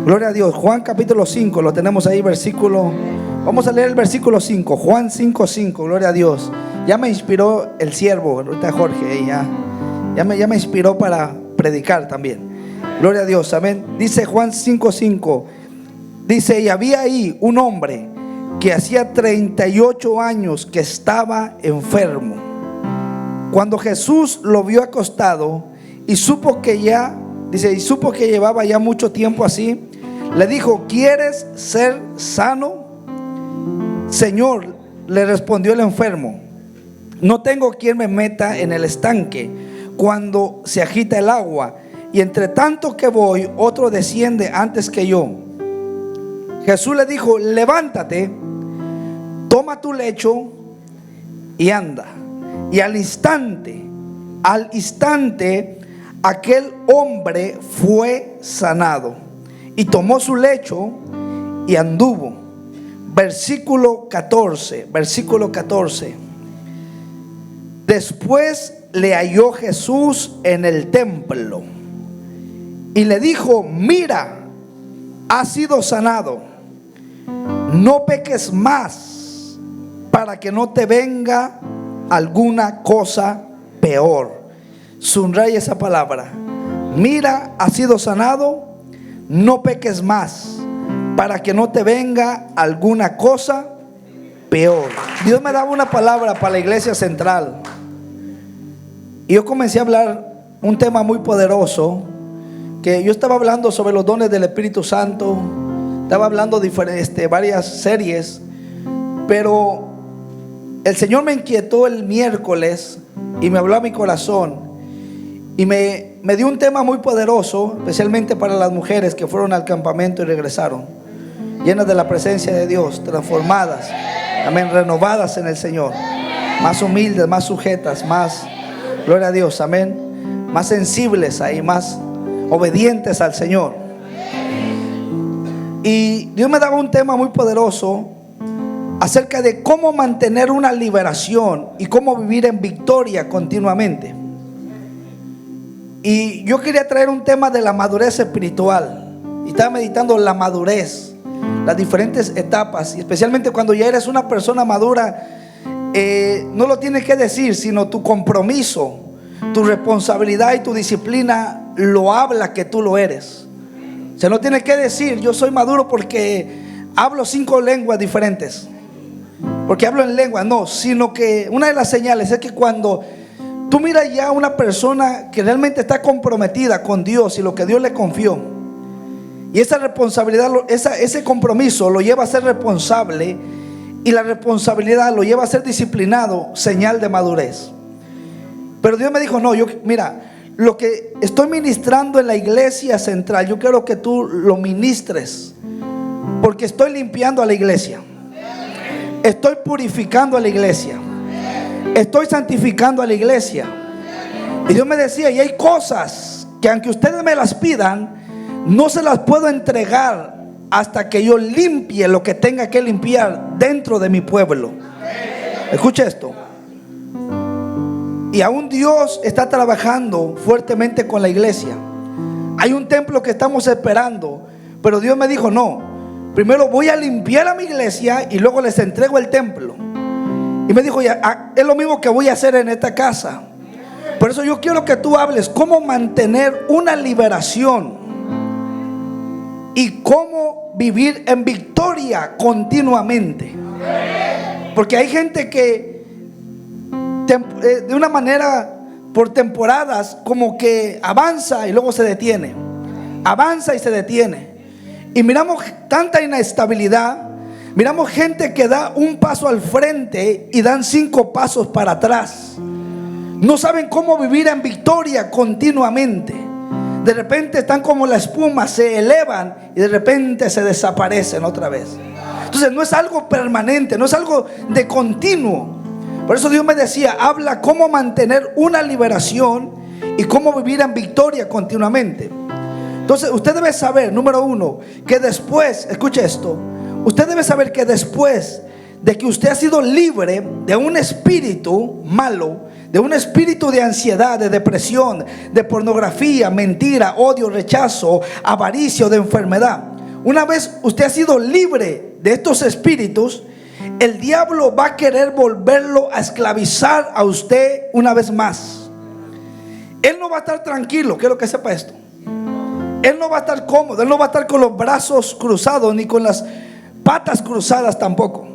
Gloria a Dios. Juan capítulo 5, lo tenemos ahí, versículo. Vamos a leer el versículo 5. Juan 5:5. Gloria a Dios. Ya me inspiró el siervo, ahorita Jorge, ya me inspiró para predicar también. Gloria a Dios, amén. Dice Juan 5:5. Dice: y había ahí un hombre que hacía 38 años que estaba enfermo. Cuando Jesús lo vio acostado y supo que llevaba ya mucho tiempo así, le dijo: ¿quieres ser sano? Señor, le respondió el enfermo, no tengo quien me meta en el estanque cuando se agita el agua, y entre tanto que voy, otro desciende antes que yo. Jesús le dijo: levántate, toma tu lecho y anda. Y al instante, aquel hombre fue sanado y tomó su lecho y anduvo. Versículo 14. Después le halló Jesús en el templo y le dijo: mira, has sido sanado, no peques más, para que no te venga alguna cosa peor. Subraya esa palabra: mira, has sido sanado, no peques más, para que no te venga alguna cosa peor. Dios me daba una palabra para la iglesia central, y yo comencé a hablar un tema muy poderoso, que yo estaba hablando sobre los dones del Espíritu Santo. Estaba hablando varias series, pero el Señor me inquietó el miércoles y me habló a mi corazón y me dio un tema muy poderoso, especialmente para las mujeres que fueron al campamento y regresaron llenas de la presencia de Dios, transformadas, amén, renovadas en el Señor, más humildes, más sujetas, más, gloria a Dios, amén, más sensibles ahí, más obedientes al Señor. Y Dios me daba un tema muy poderoso acerca de cómo mantener una liberación y cómo vivir en victoria continuamente. Y yo quería traer un tema de la madurez espiritual, y estaba meditando la madurez, las diferentes etapas, y especialmente cuando ya eres una persona madura, no lo tienes que decir, sino tu compromiso, tu responsabilidad y tu disciplina lo habla que tú lo eres. O sea, no tienes que decir: yo soy maduro porque hablo 5 lenguas diferentes, porque hablo en lengua. No, sino que una de las señales es que cuando tú miras ya a una persona que realmente está comprometida con Dios y lo que Dios le confió, y esa responsabilidad, ese compromiso lo lleva a ser responsable, y la responsabilidad lo lleva a ser disciplinado, señal de madurez. Pero Dios me dijo: no, mira, lo que estoy ministrando en la iglesia central, yo quiero que tú lo ministres, porque estoy limpiando a la iglesia, estoy purificando a la iglesia, estoy santificando a la iglesia. Y Dios me decía: y hay cosas que aunque ustedes me las pidan, no se las puedo entregar hasta que yo limpie lo que tenga que limpiar dentro de mi pueblo. Escucha esto. Y aún Dios está trabajando fuertemente con la iglesia. Hay un templo que estamos esperando, pero Dios me dijo: no, primero voy a limpiar a mi iglesia y luego les entrego el templo. Y me dijo: ya, es lo mismo que voy a hacer en esta casa. Por eso yo quiero que tú hables cómo mantener una liberación y cómo vivir en victoria continuamente. Porque hay gente que de una manera, por temporadas, como que avanza y luego se detiene, avanza y se detiene, y miramos tanta inestabilidad. Miramos gente que da un paso al frente y dan 5 pasos para atrás. No saben cómo vivir en victoria continuamente. De repente están como la espuma, se elevan y de repente se desaparecen otra vez. Entonces no es algo permanente, no es algo de continuo. Por eso Dios me decía: habla cómo mantener una liberación y cómo vivir en victoria continuamente. Entonces usted debe saber, número 1, que después, escuche esto, usted debe saber que después de que usted ha sido libre de un espíritu malo, de un espíritu de ansiedad, de depresión, de pornografía, mentira, odio, rechazo, avaricia, de enfermedad, una vez usted ha sido libre de estos espíritus, el diablo va a querer volverlo a esclavizar a usted una vez más. Él no va a estar tranquilo, quiero que sepa esto. Él no va a estar cómodo, él no va a estar con los brazos cruzados ni con las patas cruzadas tampoco,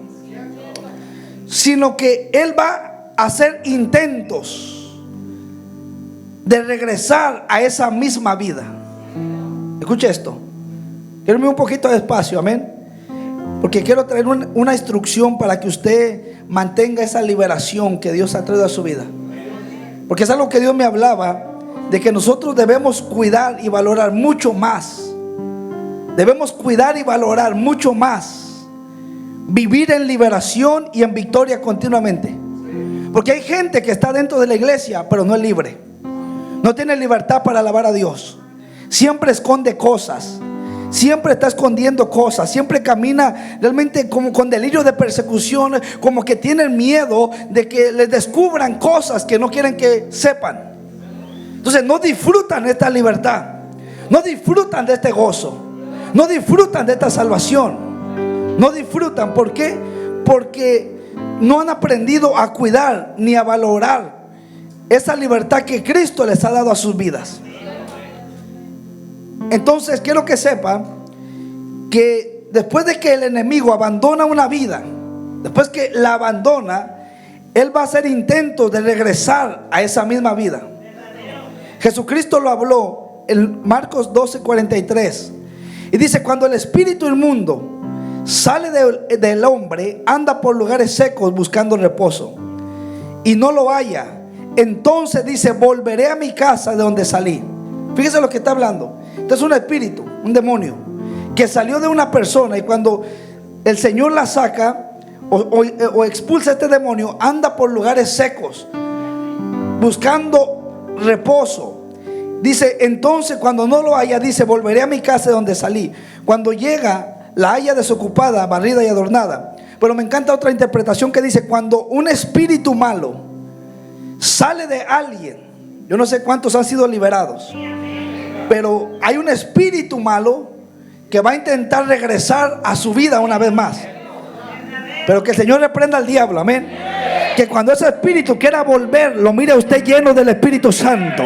sino que él va a hacer intentos de regresar a esa misma vida. Escuche esto, quiero irme un poquito despacio, amén, porque quiero traer una instrucción para que usted mantenga esa liberación que Dios ha traído a su vida. Porque es algo que Dios me hablaba, de que nosotros debemos cuidar y valorar mucho más. Debemos cuidar y valorar mucho más vivir en liberación y en victoria continuamente. Porque hay gente que está dentro de la iglesia, pero no es libre. No tiene libertad para alabar a Dios. Siempre esconde cosas, siempre está escondiendo cosas, siempre camina realmente como con delirio de persecución, como que tienen miedo de que les descubran cosas que no quieren que sepan. Entonces no disfrutan de esta libertad, no disfrutan de este gozo, no disfrutan de esta salvación. No disfrutan, ¿por qué? Porque no han aprendido a cuidar ni a valorar esa libertad que Cristo les ha dado a sus vidas. Entonces quiero que sepa que después de que el enemigo abandona una vida, después que la abandona, él va a hacer intentos de regresar a esa misma vida. Jesucristo lo habló en Marcos 12:43 y dice: cuando el espíritu inmundo sale del hombre, anda por lugares secos buscando reposo y no lo halla. Entonces dice: volveré a mi casa de donde salí. Fíjese lo que está hablando. Entonces un espíritu, un demonio que salió de una persona, y cuando el Señor la saca o expulsa a este demonio, anda por lugares secos buscando reposo. Dice: entonces cuando no lo haya, dice: volveré a mi casa de donde salí. Cuando llega, la haya desocupada, barrida y adornada. Pero me encanta otra interpretación que dice: cuando un espíritu malo sale de alguien, yo no sé cuántos han sido liberados, pero hay un espíritu malo que va a intentar regresar a su vida una vez más. Pero que el Señor reprenda al diablo, amén. Que cuando ese espíritu quiera volver, lo mire usted lleno del Espíritu Santo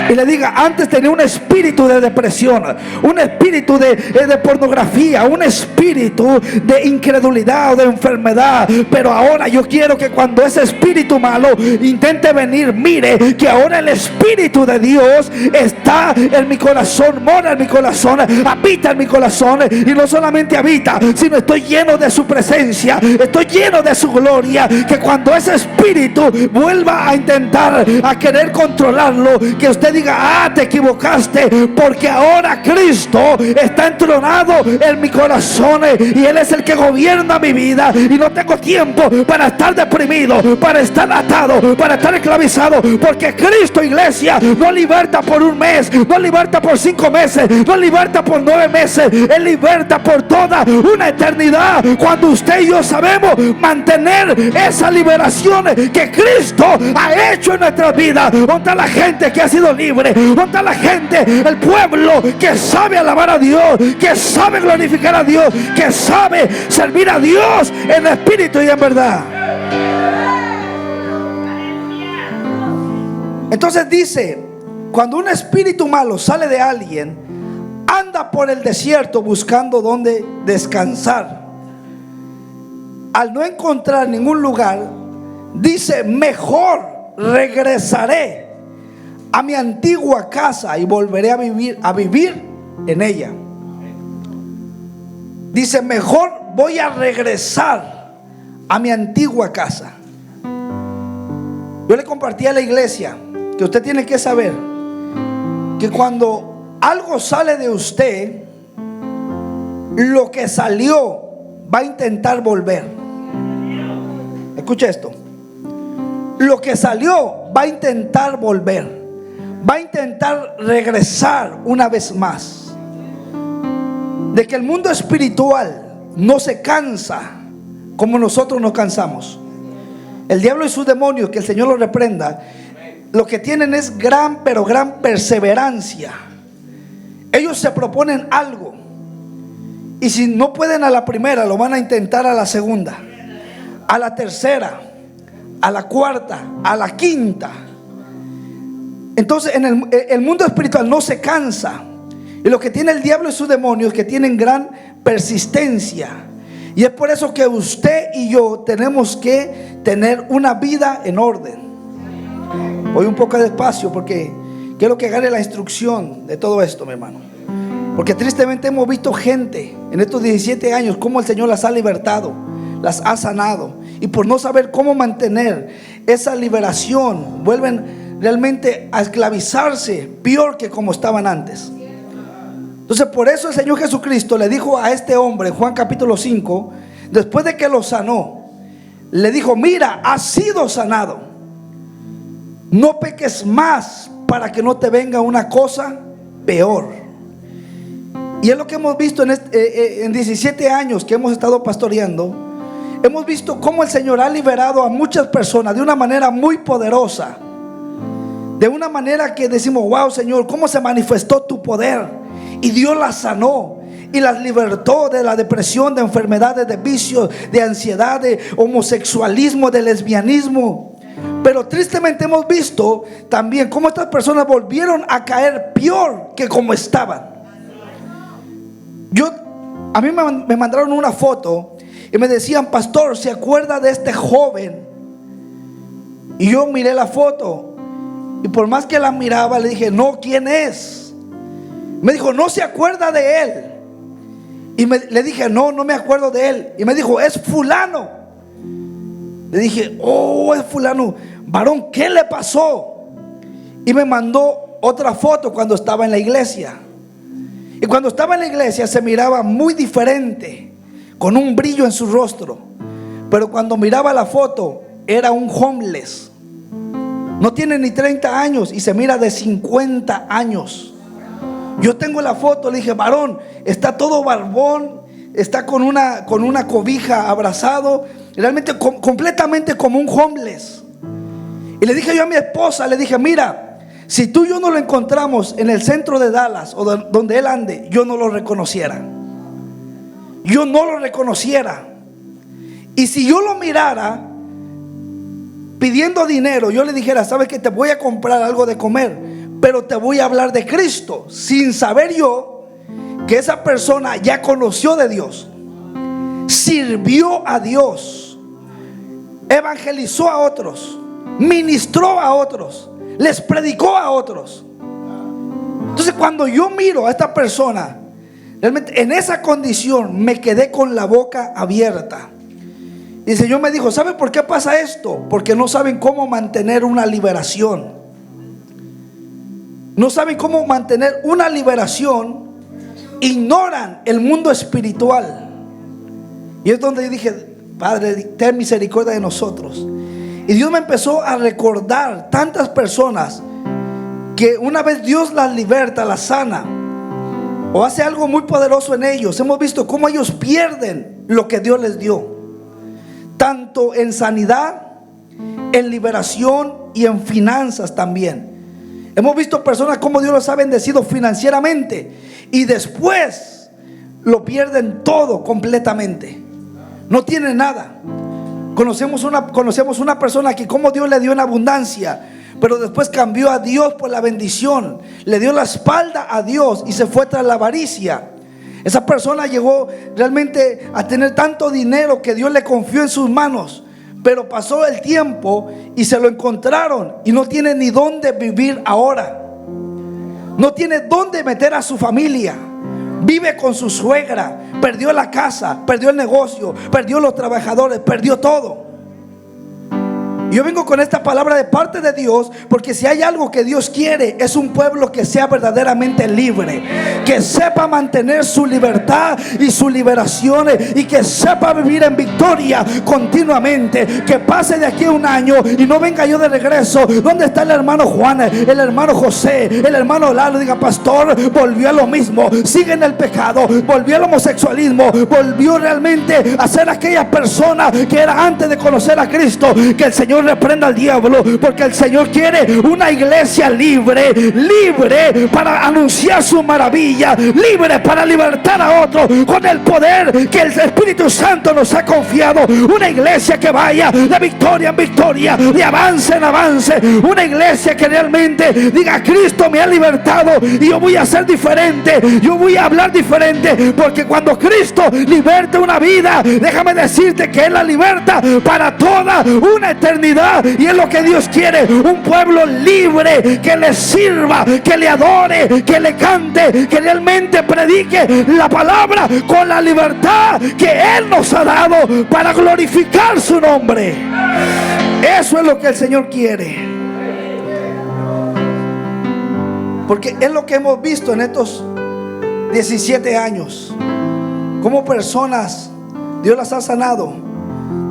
y le diga: antes tenía un espíritu de depresión, un espíritu de pornografía, un espíritu de incredulidad o de enfermedad, pero ahora yo quiero que cuando ese espíritu malo intente venir, mire que ahora el Espíritu de Dios está en mi corazón, mora en mi corazón, habita en mi corazón, y no solamente habita, sino estoy lleno de su presencia, estoy lleno de su gloria. Que cuando ese espíritu vuelva a intentar a querer controlarlo, que usted diga: ah, te equivocaste, porque ahora Cristo está entronado en mi corazón y Él es el que gobierna mi vida, y no tengo tiempo para estar deprimido, para estar atado, para estar esclavizado, porque Cristo, iglesia, no liberta por un mes, no liberta por 5 meses, no liberta por 9 meses, Él liberta por toda una eternidad. Cuando usted y yo sabemos mantener esa liberación que Cristo ha hecho en nuestras vidas. ¿Dónde está la gente que ha sido libre? ¿Dónde está la gente, el pueblo que sabe alabar a Dios, que sabe glorificar a Dios, que sabe servir a Dios en espíritu y en verdad? Entonces dice: cuando un espíritu malo sale de alguien, anda por el desierto buscando donde descansar. Al no encontrar ningún lugar, dice: mejor regresaré a mi antigua casa y volveré a vivir en ella. Dice: mejor voy a regresar a mi antigua casa. Yo le compartí a la iglesia que usted tiene que saber que cuando algo sale de usted, lo que salió va a intentar volver. Escucha esto: lo que salió va a intentar volver, va a intentar regresar una vez más. De que el mundo espiritual no se cansa como nosotros nos cansamos. El diablo y sus demonios, que el Señor los reprenda, lo que tienen es gran, pero gran perseverancia. Ellos se proponen algo Y si no pueden a la primera, lo van a intentar a la segunda, a la tercera, a la cuarta, a la quinta. Entonces en el mundo espiritual no se cansa. Y lo que tiene el diablo y sus demonios, que tienen gran persistencia. Y es por eso que usted y yo tenemos que tener una vida en orden. Voy un poco despacio porque quiero que agarre la instrucción de todo esto, mi hermano. Porque tristemente hemos visto gente en estos 17 años cómo el Señor las ha libertado, las ha sanado. Y por no saber cómo mantener esa liberación, vuelven realmente a esclavizarse peor que como estaban antes. Entonces por eso el Señor Jesucristo le dijo a este hombre en Juan capítulo 5, después de que lo sanó, le dijo: mira, has sido sanado, no peques más para que no te venga una cosa peor. Y es lo que hemos visto en 17 años que hemos estado pastoreando. Hemos visto cómo el Señor ha liberado a muchas personas de una manera muy poderosa, de una manera que decimos: wow, Señor, cómo se manifestó tu poder. Y Dios las sanó y las libertó de la depresión, de enfermedades, de vicios, de ansiedad, de homosexualismo, de lesbianismo. Pero tristemente hemos visto también cómo estas personas volvieron a caer peor que como estaban. A mí me mandaron una foto y me decían: pastor, ¿se acuerda de este joven? Y yo miré la foto y por más que la miraba le dije: no, ¿quién es? Me dijo: no se acuerda de él. Y le dije: no me acuerdo de él. Y me dijo: es fulano. Le dije: oh, es fulano. Varón, ¿qué le pasó? Y me mandó otra foto cuando estaba en la iglesia. Y cuando estaba en la iglesia se miraba muy diferente, con un brillo en su rostro. Pero cuando miraba la foto era un homeless. No tiene ni 30 años y se mira de 50 años. Yo tengo la foto, le dije: varón, está todo barbón, está con una cobija abrazado, realmente completamente como un homeless. Y le dije yo a mi esposa, le dije: mira, si tú y yo no lo encontramos en el centro de Dallas o donde él ande, yo no lo reconociera. Yo no lo reconociera. Y si yo lo mirara pidiendo dinero, yo le dijera: sabes que te voy a comprar algo de comer, pero te voy a hablar de Cristo, sin saber yo que esa persona ya conoció de Dios, sirvió a Dios, evangelizó a otros, ministró a otros, les predicó a otros. Entonces cuando yo miro a esta persona, realmente en esa condición me quedé con la boca abierta. Y el Señor me dijo: ¿sabe por qué pasa esto? Porque no saben cómo mantener una liberación. No saben cómo mantener una liberación. Ignoran el mundo espiritual. Y es donde yo dije: Padre, ten misericordia de nosotros. Y Dios me empezó a recordar tantas personas que una vez Dios las liberta, las sana, o hace algo muy poderoso en ellos. Hemos visto cómo ellos pierden lo que Dios les dio, tanto en sanidad, en liberación y en finanzas también. Hemos visto personas como Dios los ha bendecido financieramente y después lo pierden todo completamente. No tienen nada. Conocemos una persona que como Dios le dio en abundancia, pero después cambió a Dios por la bendición, le dio la espalda a Dios y se fue tras la avaricia. Esa persona llegó realmente a tener tanto dinero que Dios le confió en sus manos, pero pasó el tiempo y se lo encontraron y no tiene ni dónde vivir ahora. No tiene dónde meter a su familia. Vive con su suegra. Perdió la casa, perdió el negocio, perdió los trabajadores, perdió todo. Yo vengo con esta palabra de parte de Dios, porque si hay algo que Dios quiere, es un pueblo que sea verdaderamente libre, que sepa mantener su libertad y su liberación, y que sepa vivir en victoria continuamente. Que pase de aquí a un año y no venga yo de regreso: ¿dónde está el hermano Juan, el hermano José, el hermano Lalo? Diga: pastor, volvió a lo mismo, sigue en el pecado, volvió al homosexualismo, volvió realmente a ser aquella persona que era antes de conocer a Cristo. Que el Señor Dios reprenda al diablo, porque el Señor quiere una iglesia libre, libre para anunciar su maravilla, libre para libertar a otros con el poder que el Espíritu Santo nos ha confiado. Una iglesia que vaya de victoria en victoria, de avance en avance. Una iglesia que realmente diga: Cristo me ha libertado y yo voy a ser diferente, yo voy a hablar diferente, porque cuando Cristo liberte una vida, déjame decirte que Él la liberta para toda una eternidad. Y es lo que Dios quiere: un pueblo libre, que le sirva, que le adore, que le cante, que realmente predique la palabra con la libertad que Él nos ha dado para glorificar su nombre. Eso es lo que el Señor quiere, porque es lo que hemos visto en estos 17 años, como personas Dios las ha sanado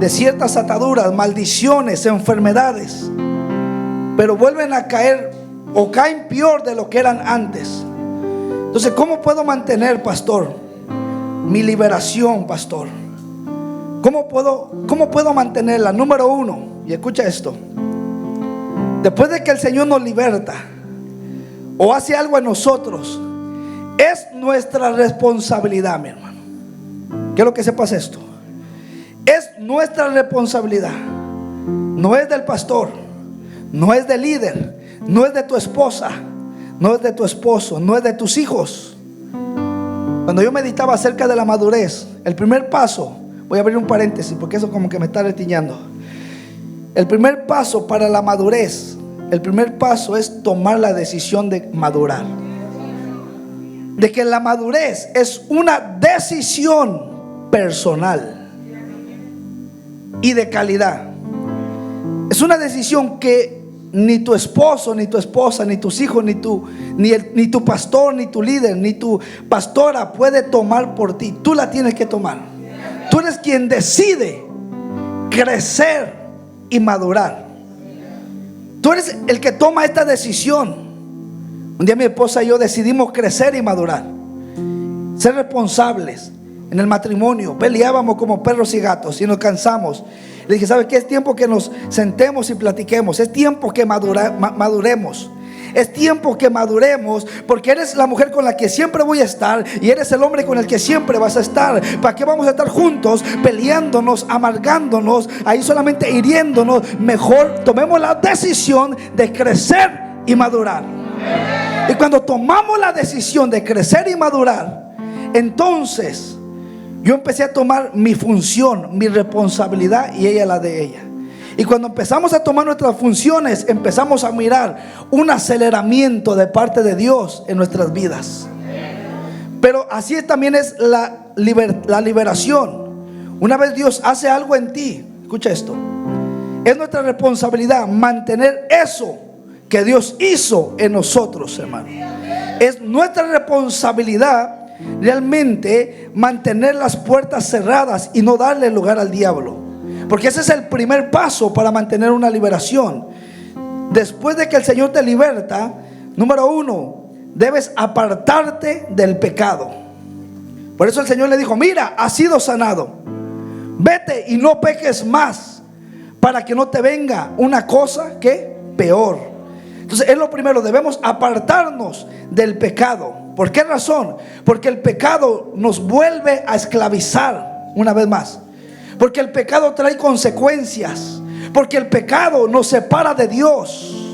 de ciertas ataduras, maldiciones, enfermedades, pero vuelven a caer o caen peor de lo que eran antes. Entonces, ¿cómo puedo mantener, pastor, mi liberación, pastor? ¿Cómo puedo mantenerla? Número uno, y escucha esto: después de que el Señor nos liberta o hace algo en nosotros, es nuestra responsabilidad, mi hermano. Quiero que sepas esto: es nuestra responsabilidad. No es del pastor, no es del líder, no es de tu esposa, no es de tu esposo, no es de tus hijos. Cuando yo meditaba acerca de la madurez, el primer paso, voy a abrir un paréntesis porque eso como que me está retiñando. El primer paso para la madurez, el primer paso es tomar la decisión de madurar. De que la madurez es una decisión personal y de calidad. Es una decisión que ni tu esposo, ni tu esposa, ni tus hijos, ni tu pastor, ni tu líder, ni tu pastora puede tomar por ti. Tú la tienes que tomar. Tú eres quien decide crecer y madurar. Tú eres el que toma esta decisión. Un día mi esposa y yo decidimos crecer y madurar, ser responsables en el matrimonio. Peleábamos como perros y gatos y nos cansamos. Le dije: ¿sabes qué? Es tiempo que nos sentemos y platiquemos. Es tiempo que maduremos. Es tiempo que maduremos, porque eres la mujer con la que siempre voy a estar y eres el hombre con el que siempre vas a estar. ¿Para qué vamos a estar juntos peleándonos, amargándonos, ahí solamente hiriéndonos? Mejor tomemos la decisión de crecer y madurar. Y cuando tomamos la decisión de crecer y madurar, entonces yo empecé a tomar mi función, mi responsabilidad, y ella la de ella. Y cuando empezamos a tomar nuestras funciones, empezamos a mirar un aceleramiento de parte de Dios en nuestras vidas. Pero así también es la liberación. Una vez Dios hace algo en ti, escucha esto, es nuestra responsabilidad mantener eso que Dios hizo en nosotros, hermano. Es nuestra responsabilidad realmente mantener las puertas cerradas y no darle lugar al diablo, porque ese es el primer paso para mantener una liberación. Después de que el Señor te liberta, número uno, debes apartarte del pecado. Por eso el Señor le dijo: mira, has sido sanado, vete y no peques más, para que no te venga una cosa que peor. Entonces es lo primero, debemos apartarnos del pecado. ¿Por qué razón? Porque el pecado nos vuelve a esclavizar una vez más. Porque el pecado trae consecuencias. Porque el pecado nos separa de Dios.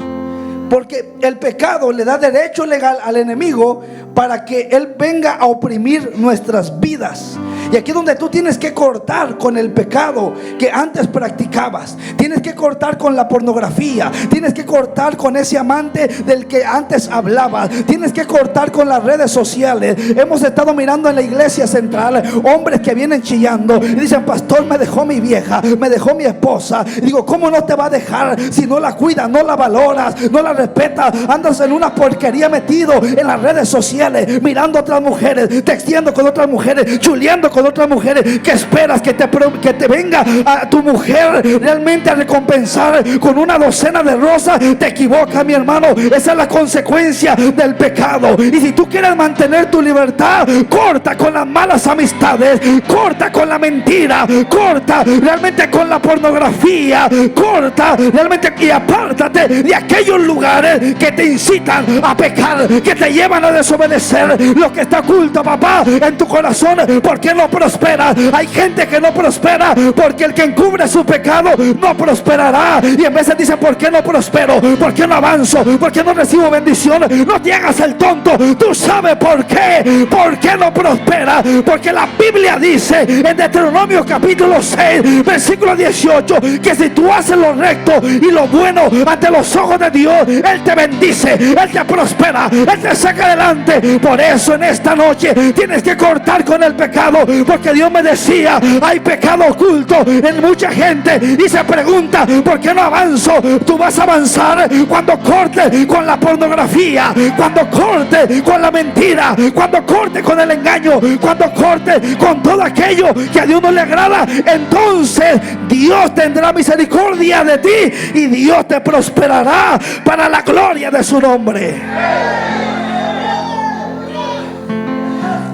Porque el pecado le da derecho legal al enemigo para que él venga a oprimir nuestras vidas. Y aquí es donde tú tienes que cortar con el pecado que antes practicabas. Tienes que cortar con la pornografía. Tienes que cortar con ese amante del que antes hablabas. Tienes que cortar con las redes sociales. Hemos estado mirando en la iglesia central hombres que vienen chillando y dicen: pastor, me dejó mi vieja, me dejó mi esposa. Y digo: ¿cómo no te va a dejar si no la cuidas, no la valoras, no la respetas? Andas en una porquería metido en las redes sociales, mirando a otras mujeres, texteando con otras mujeres, chuleando con de otras mujeres que esperas que te venga a tu mujer realmente a recompensar con una docena de rosas, te equivocas, mi hermano. Esa es la consecuencia del pecado. Y si tú quieres mantener tu libertad, corta con las malas amistades, corta con la mentira, corta realmente con la pornografía, corta realmente y apártate de aquellos lugares que te incitan a pecar, que te llevan a desobedecer. Lo que está oculto, papá, en tu corazón, ¿por qué no prospera? Hay gente que no prospera porque el que encubre su pecado no prosperará. Y en veces dicen: ¿por qué no prospero? ¿Por qué no avanzo? ¿Por qué no recibo bendición? No te hagas el tonto. Tú sabes por qué. ¿Por qué no prospera? Porque la Biblia dice en Deuteronomio capítulo 6 versículo 18 que si tú haces lo recto y lo bueno ante los ojos de Dios, Él te bendice, Él te prospera, Él te saca adelante. Por eso en esta noche tienes que cortar con el pecado, porque Dios me decía: hay pecado oculto en mucha gente y se pregunta: ¿por qué no avanzo? Tú vas a avanzar cuando cortes con la pornografía, cuando cortes con la mentira, cuando cortes con el engaño, cuando cortes con todo aquello que a Dios no le agrada. Entonces Dios tendrá misericordia de ti y Dios te prosperará para la gloria de su nombre.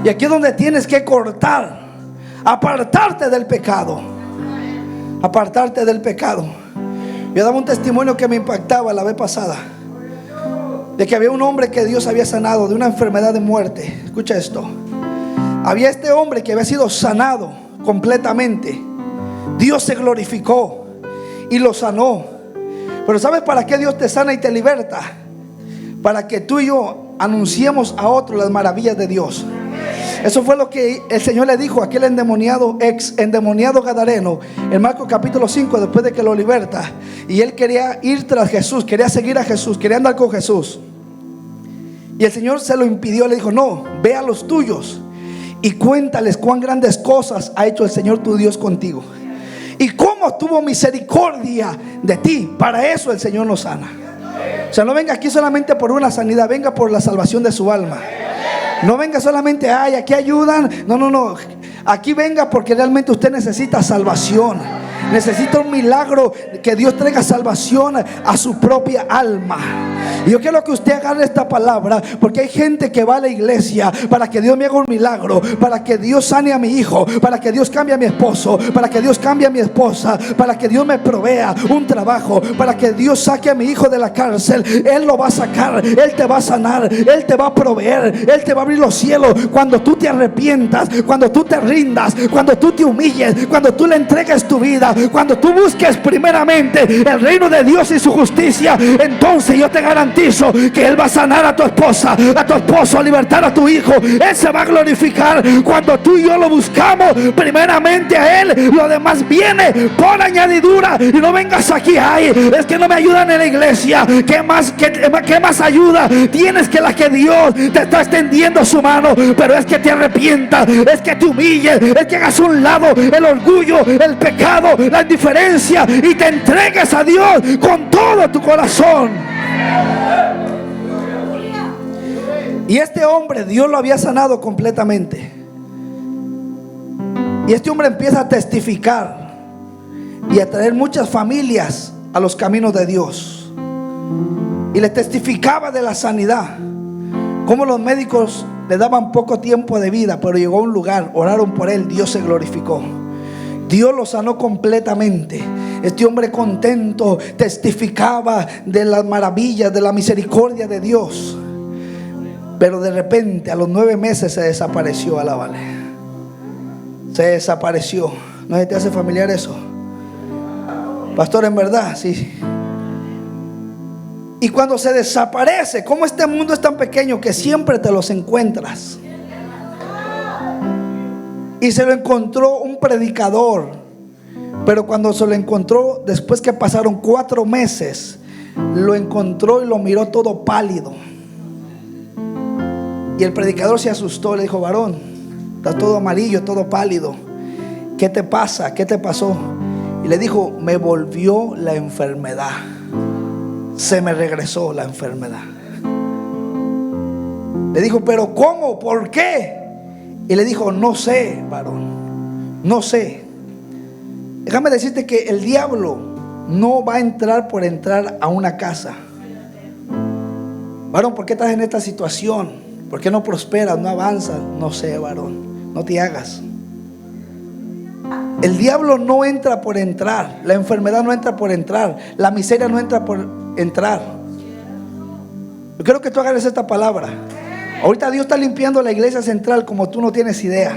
Y aquí es donde tienes que cortar, apartarte del pecado, apartarte del pecado. Yo daba un testimonio que me impactaba la vez pasada, de que había un hombre que Dios había sanado de una enfermedad de muerte. Escucha esto: había este hombre que había sido sanado completamente. Dios se glorificó y lo sanó. Pero ¿sabes para qué Dios te sana y te liberta? Para que tú y yo anunciemos a otros las maravillas de Dios. Eso fue lo que el Señor le dijo a aquel ex endemoniado gadareno en Marcos capítulo 5, después de que lo liberta. Y él quería ir tras Jesús, quería seguir a Jesús, quería andar con Jesús. Y el Señor se lo impidió. Le dijo: no, ve a los tuyos y cuéntales cuán grandes cosas ha hecho el Señor tu Dios contigo y cómo tuvo misericordia de ti. Para eso el Señor nos sana. O sea, no venga aquí solamente por una sanidad, venga por la salvación de su alma. No venga solamente: ay, aquí ayudan. No. Aquí venga porque realmente usted necesita salvación. Necesita un milagro, que Dios traiga salvación a su propia alma. Y yo quiero que usted agarre esta palabra, porque hay gente que va a la iglesia para que Dios me haga un milagro, para que Dios sane a mi hijo, para que Dios cambie a mi esposo, para que Dios cambie a mi esposa, para que Dios me provea un trabajo, para que Dios saque a mi hijo de la cárcel. Él lo va a sacar, Él te va a sanar, Él te va a proveer, Él te va a abrir los cielos. Cuando tú te arrepientas, cuando tú te rindas, cuando tú te humilles, cuando tú le entregues tu vida, cuando tú busques primeramente el reino de Dios y su justicia, entonces yo te garantizo que Él va a sanar a tu esposa, a tu esposo, a libertar a tu hijo. Él se va a glorificar cuando tú y yo lo buscamos primeramente a Él. Lo demás viene por añadidura. Y no vengas aquí: ay, es que no me ayudan en la iglesia. ¿Qué más ayuda tienes que la que Dios te está extendiendo su mano? Pero es que te arrepientas, es que te humilles, es que hagas a un lado el orgullo, el pecado, la indiferencia y te entregues a Dios con todo tu corazón. Y este hombre, Dios lo había sanado completamente. Y este hombre empieza a testificar y a traer muchas familias a los caminos de Dios. Y le testificaba de la sanidad, como los médicos le daban poco tiempo de vida, pero llegó a un lugar, oraron por él, Dios se glorificó. Dios lo sanó completamente. Este hombre contento testificaba de las maravillas, de la misericordia de Dios. Pero de repente a los 9 meses se desapareció. Alábale. Se desapareció. ¿No se te hace familiar eso? Pastor, en verdad, sí. Y cuando se desaparece, como este mundo es tan pequeño que siempre te los encuentras. Y se lo encontró un predicador. Pero cuando se lo encontró, después que pasaron 4 meses, lo encontró y lo miró todo pálido. Y el predicador se asustó, le dijo: varón, estás todo amarillo, todo pálido. ¿Qué te pasa? ¿Qué te pasó? Y le dijo: me volvió la enfermedad. Se me regresó la enfermedad. Le dijo: pero ¿cómo? ¿Por qué? Y le dijo: no sé, varón. no sé. Déjame decirte que el diablo no va a entrar por entrar a una casa. Varón, ¿por qué estás en esta situación? ¿Por qué no prosperas, no avanzas? No sé, varón, no te hagas. El diablo no entra por entrar. La enfermedad no entra por entrar. La miseria no entra por entrar. Yo quiero que tú agarres esta palabra. Ahorita Dios está limpiando la iglesia central como tú no tienes idea.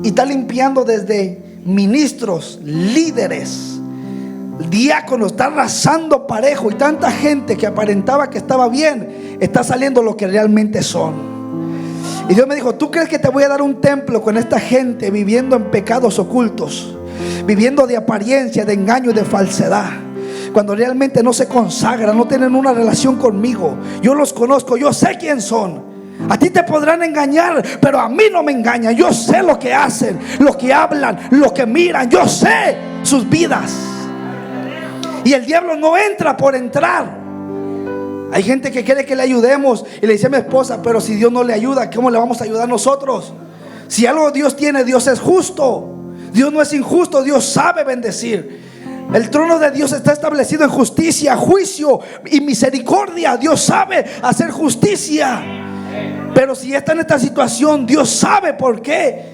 Y está limpiando desde ministros, líderes, diáconos. Está arrasando parejo. Y tanta gente que aparentaba que estaba bien, está saliendo lo que realmente son. Y Dios me dijo: ¿tú crees que te voy a dar un templo con esta gente viviendo en pecados ocultos, viviendo de apariencia, de engaño y de falsedad, cuando realmente no se consagran, no tienen una relación conmigo? Yo los conozco, yo sé quién son. A ti te podrán engañar, pero a mí no me engañan. Yo sé lo que hacen, lo que hablan, lo que miran. Yo sé sus vidas. Y el diablo no entra por entrar. Hay gente que quiere que le ayudemos y le dice a mi esposa: pero si Dios no le ayuda, ¿cómo le vamos a ayudar nosotros? Si algo Dios tiene, Dios es justo. Dios no es injusto, Dios sabe bendecir. El trono de Dios está establecido en justicia, juicio y misericordia. Dios sabe hacer justicia. Pero si está en esta situación, Dios sabe por qué.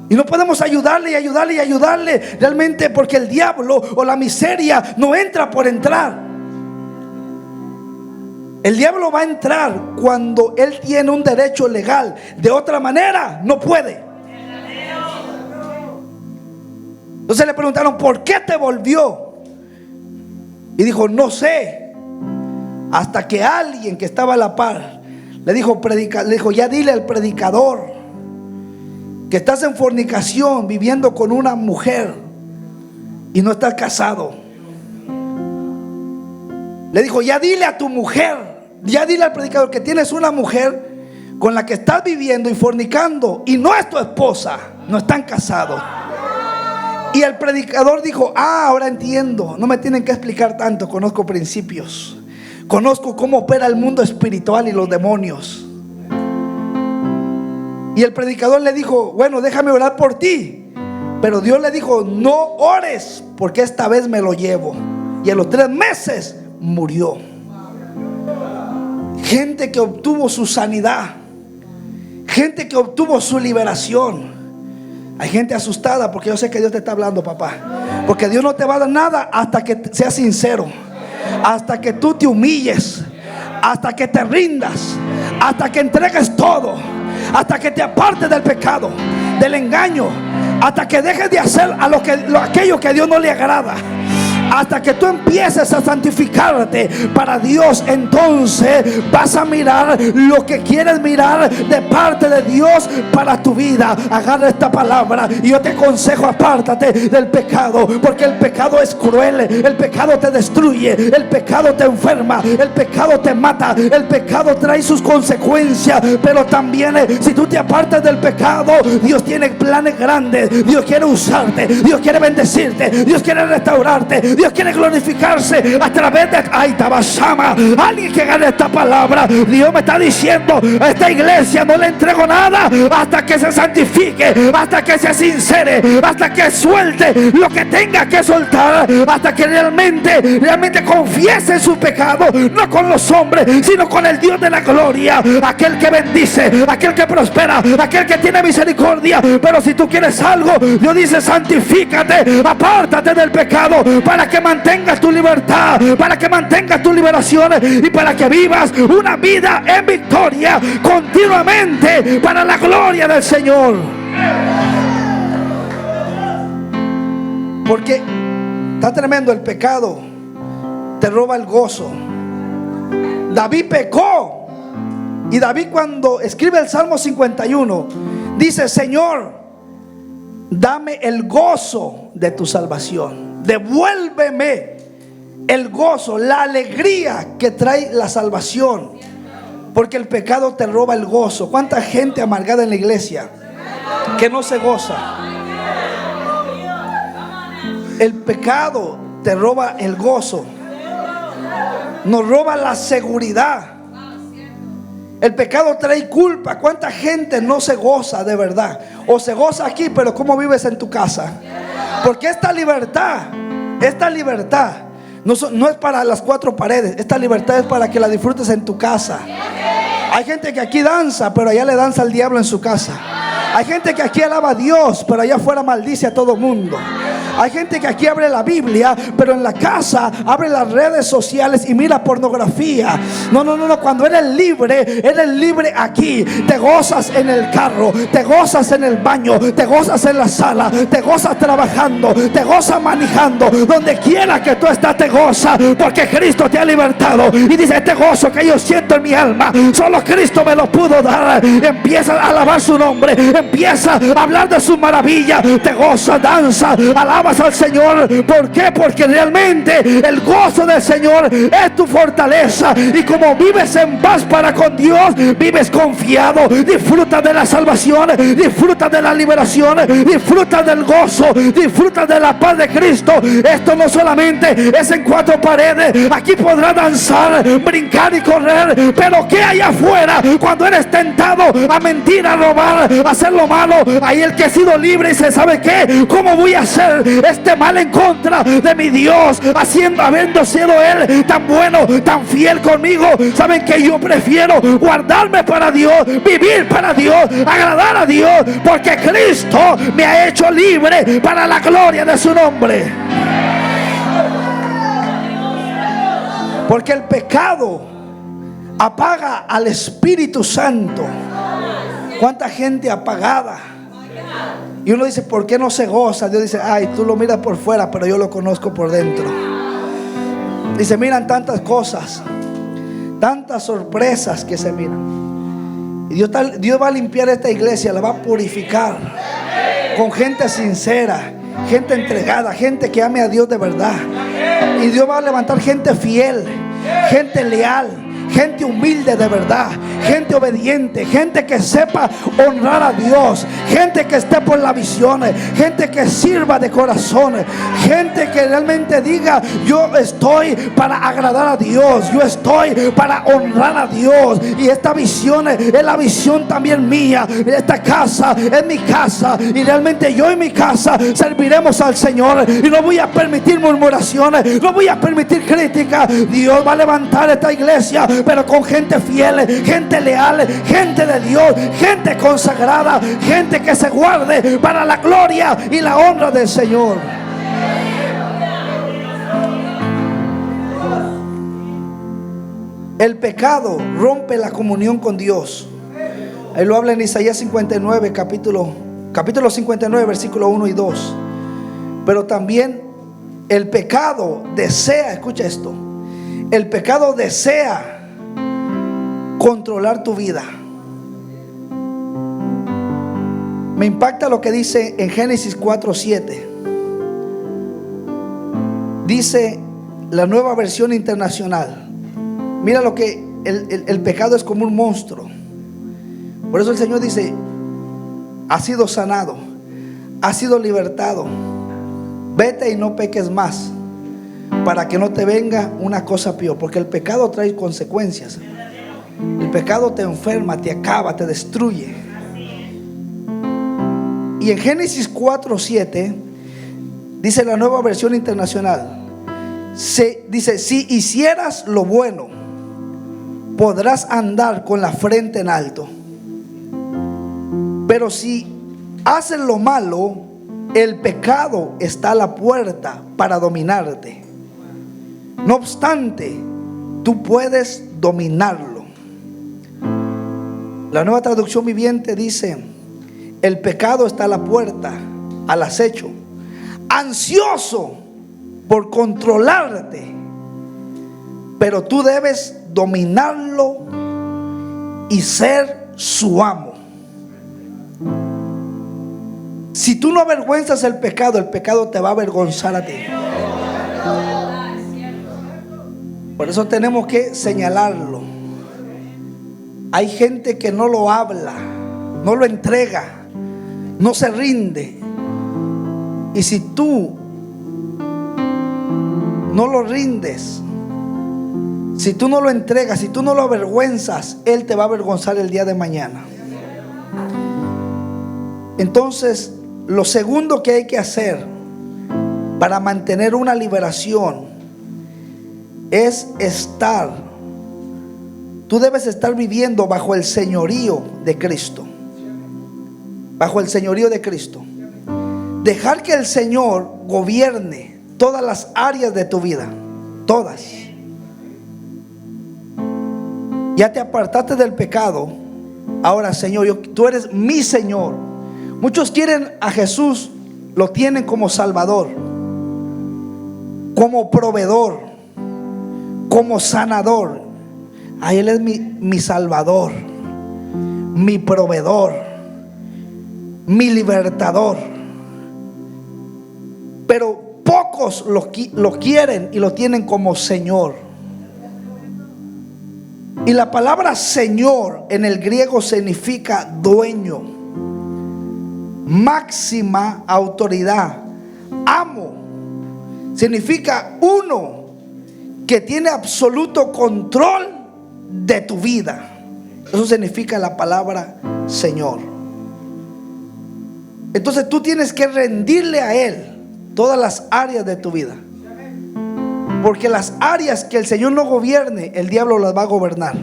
Y no podemos ayudarle y ayudarle y ayudarle realmente, porque el diablo o la miseria no entra por entrar. El diablo va a entrar cuando él tiene un derecho legal. De otra manera no puede. Entonces le preguntaron: ¿por qué te volvió? Y dijo: no sé. Hasta que alguien que estaba a la par le dijo: ya dile al predicador que estás en fornicación, viviendo con una mujer y no estás casado. Le dijo: ya dile a tu mujer, ya dile al predicador que tienes una mujer con la que estás viviendo y fornicando y no es tu esposa, no están casados. Y el predicador dijo: ahora entiendo, no me tienen que explicar tanto, conozco principios, conozco cómo opera el mundo espiritual y los demonios. Y el predicador le dijo: bueno, déjame orar por ti. Pero Dios le dijo: no ores, porque esta vez me lo llevo. Y a los 3 meses murió. Gente que obtuvo su sanidad, gente que obtuvo su liberación. Hay gente asustada porque yo sé que Dios te está hablando, papá. Porque Dios no te va a dar nada hasta que seas sincero, hasta que tú te humilles, hasta que te rindas, hasta que entregues todo, hasta que te apartes del pecado, del engaño, hasta que dejes de hacer aquello que a Dios no le agrada. Hasta que tú empieces a santificarte para Dios, entonces vas a mirar lo que quieres mirar de parte de Dios para tu vida. Agarra esta palabra y yo te aconsejo: apártate del pecado, porque el pecado es cruel, el pecado te destruye, el pecado te enferma, el pecado te mata, el pecado trae sus consecuencias. Pero también si tú te apartas del pecado, Dios tiene planes grandes. Dios quiere usarte, Dios quiere bendecirte, Dios quiere restaurarte, Dios quiere glorificarse a través de Tabashama. Alguien que gane esta palabra. Dios me está diciendo: a esta iglesia no le entrego nada hasta que se santifique, hasta que se sincere, hasta que suelte lo que tenga que soltar, hasta que realmente confiese su pecado, no con los hombres, sino con el Dios de la gloria, aquel que bendice, aquel que prospera, aquel que tiene misericordia. Pero si tú quieres algo, Dios dice: santifícate, apártate del pecado, para que mantengas tu libertad, para que mantengas tu liberación y para que vivas una vida en victoria continuamente para la gloria del Señor. Porque está tremendo, el pecado te roba el gozo. David pecó, y David, cuando escribe el Salmo 51, dice: Señor, dame el gozo de tu salvación. Devuélveme el gozo, la alegría que trae la salvación, porque el pecado te roba el gozo. ¿Cuánta gente amargada en la iglesia que no se goza? El pecado te roba el gozo, nos roba la seguridad. El pecado trae culpa. ¿Cuánta gente no se goza de verdad? O se goza aquí, pero ¿cómo vives en tu casa? Porque esta libertad no es para las cuatro paredes. Esta libertad es para que la disfrutes en tu casa. Hay gente que aquí danza, pero allá le danza al diablo en su casa. Hay gente que aquí alaba a Dios, pero allá afuera maldice a todo mundo. Hay gente que aquí abre la Biblia, pero en la casa abre las redes sociales y mira pornografía. No. Cuando eres libre aquí. Te gozas en el carro, te gozas en el baño, te gozas en la sala, te gozas trabajando, te gozas manejando. Donde quiera que tú estás te gozas, porque Cristo te ha libertado. Y dice: este gozo que yo siento en mi alma, solo Cristo me lo pudo dar. Empieza a alabar su nombre, empieza a hablar de su maravilla. Te gozas, danza, alabas al Señor. ¿Por qué? Porque realmente el gozo del Señor es tu fortaleza. Y como vives en paz para con Dios, vives confiado. Disfruta de la salvación, disfruta de la liberación, disfruta del gozo, disfruta de la paz de Cristo. Esto no solamente es en cuatro paredes. Aquí podrás danzar, brincar y correr, pero ¿qué hay afuera? Cuando eres tentado a mentir, a robar, a hacer lo malo, ahí el que ha sido libre dice: ¿sabe qué? ¿Cómo voy a hacer este mal en contra de mi Dios, habiendo sido Él tan bueno, tan fiel conmigo? Saben que yo prefiero guardarme para Dios, vivir para Dios, agradar a Dios, porque Cristo me ha hecho libre para la gloria de su nombre. Porque el pecado apaga al Espíritu Santo. ¿Cuánta gente apagada? Y uno dice: ¿por qué no se goza? Dios dice: ay, tú lo miras por fuera, pero yo lo conozco por dentro. Dice: miran tantas cosas, tantas sorpresas que se miran. Y Dios va a limpiar esta iglesia, la va a purificar con gente sincera, gente entregada, gente que ame a Dios de verdad. Y Dios va a levantar gente fiel, gente leal, gente humilde de verdad, gente obediente, gente que sepa honrar a Dios, gente que esté por la visión, gente que sirva de corazón, gente que realmente diga: yo estoy para agradar a Dios, yo estoy para honrar a Dios. Y esta visión es la visión también mía. Esta casa es mi casa, y realmente yo y mi casa serviremos al Señor. Y no voy a permitir murmuraciones, no voy a permitir críticas. Dios va a levantar esta iglesia, pero con gente fiel, gente leal, gente de Dios, gente consagrada, gente que se guarde para la gloria y la honra del Señor. El pecado rompe la comunión con Dios. Él lo habla en Isaías 59, capítulo 59, versículo 1 y 2. Pero también el pecado desea, escucha esto, el pecado desea controlar tu vida. Me impacta lo que dice en Génesis 4:7. Dice la Nueva Versión Internacional. Mira lo que el pecado es como un monstruo. Por eso el Señor dice: has sido sanado, has sido libertado, vete y no peques más, para que no te venga una cosa peor. Porque el pecado trae consecuencias. El pecado te enferma, te acaba, te destruye. Y en Génesis 4:7 dice la Nueva Versión Internacional, dice: si hicieras lo bueno, podrás andar con la frente en alto. Pero si haces lo malo, el pecado está a la puerta para dominarte. No obstante, tú puedes dominarlo. La Nueva Traducción Viviente dice: el pecado está a la puerta, al acecho, ansioso por controlarte, pero tú debes dominarlo y ser su amo. Si tú no avergüenzas el pecado te va a avergonzar a ti. Por eso tenemos que señalarlo. Hay gente que no lo habla, no lo entrega, no se rinde. Y si tú no lo rindes, Si tú no lo entregas, si tú no lo avergüenzas, Él te va a avergonzar el día de mañana. Entonces, lo segundo que hay que hacer para mantener una liberación es tú debes estar viviendo bajo el señorío de Cristo. Bajo el señorío de Cristo. Dejar que el Señor gobierne todas las áreas de tu vida. Todas. Ya te apartaste del pecado. Ahora, Señor, tú eres mi Señor. Muchos quieren a Jesús, lo tienen como Salvador, como proveedor, como sanador. Ahí Él es mi Salvador, mi proveedor, mi libertador. Pero pocos lo quieren y lo tienen como Señor. Y la palabra Señor en el griego significa dueño, máxima autoridad, amo. Significa uno que tiene absoluto control de tu vida. Eso significa la palabra Señor. Entonces tú tienes que rendirle a Él todas las áreas de tu vida, porque las áreas que el Señor no gobierne, el diablo las va a gobernar.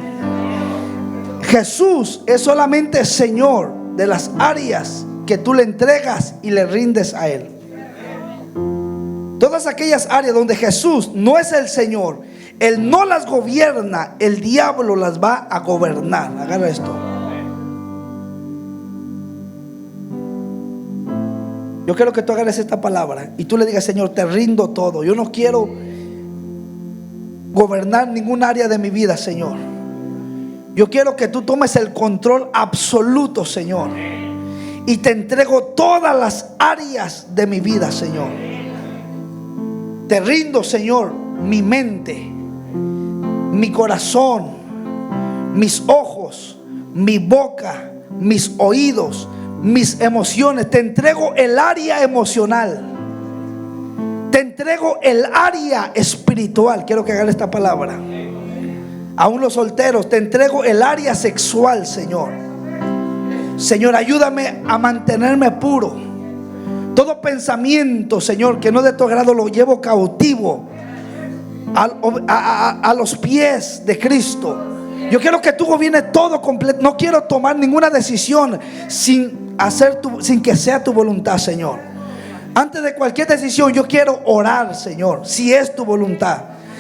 Jesús es solamente Señor de las áreas que tú le entregas y le rindes a Él. Todas aquellas áreas donde Jesús no es el Señor, Él no las gobierna, el diablo las va a gobernar. Agarra esto. Yo quiero que tú agarres esta palabra y tú le digas: Señor, te rindo todo. Yo no quiero gobernar ningún área de mi vida, Señor. Yo quiero que tú tomes el control absoluto, Señor. Y te entrego todas las áreas de mi vida, Señor. Te rindo, Señor, mi mente, mi corazón, mis ojos, mi boca, mis oídos, mis emociones. Te entrego el área emocional. Te entrego el área espiritual. Quiero que hagan esta palabra. Aún los solteros, te entrego el área sexual, Señor. Señor, ayúdame a mantenerme puro. Todo pensamiento, Señor, que no es de tu agrado, lo llevo cautivo a los pies de Cristo. Yo quiero que tú gobiernes todo completo. No quiero tomar ninguna decisión sin que sea tu voluntad, Señor. Antes de cualquier decisión, yo quiero orar, Señor, si es tu voluntad,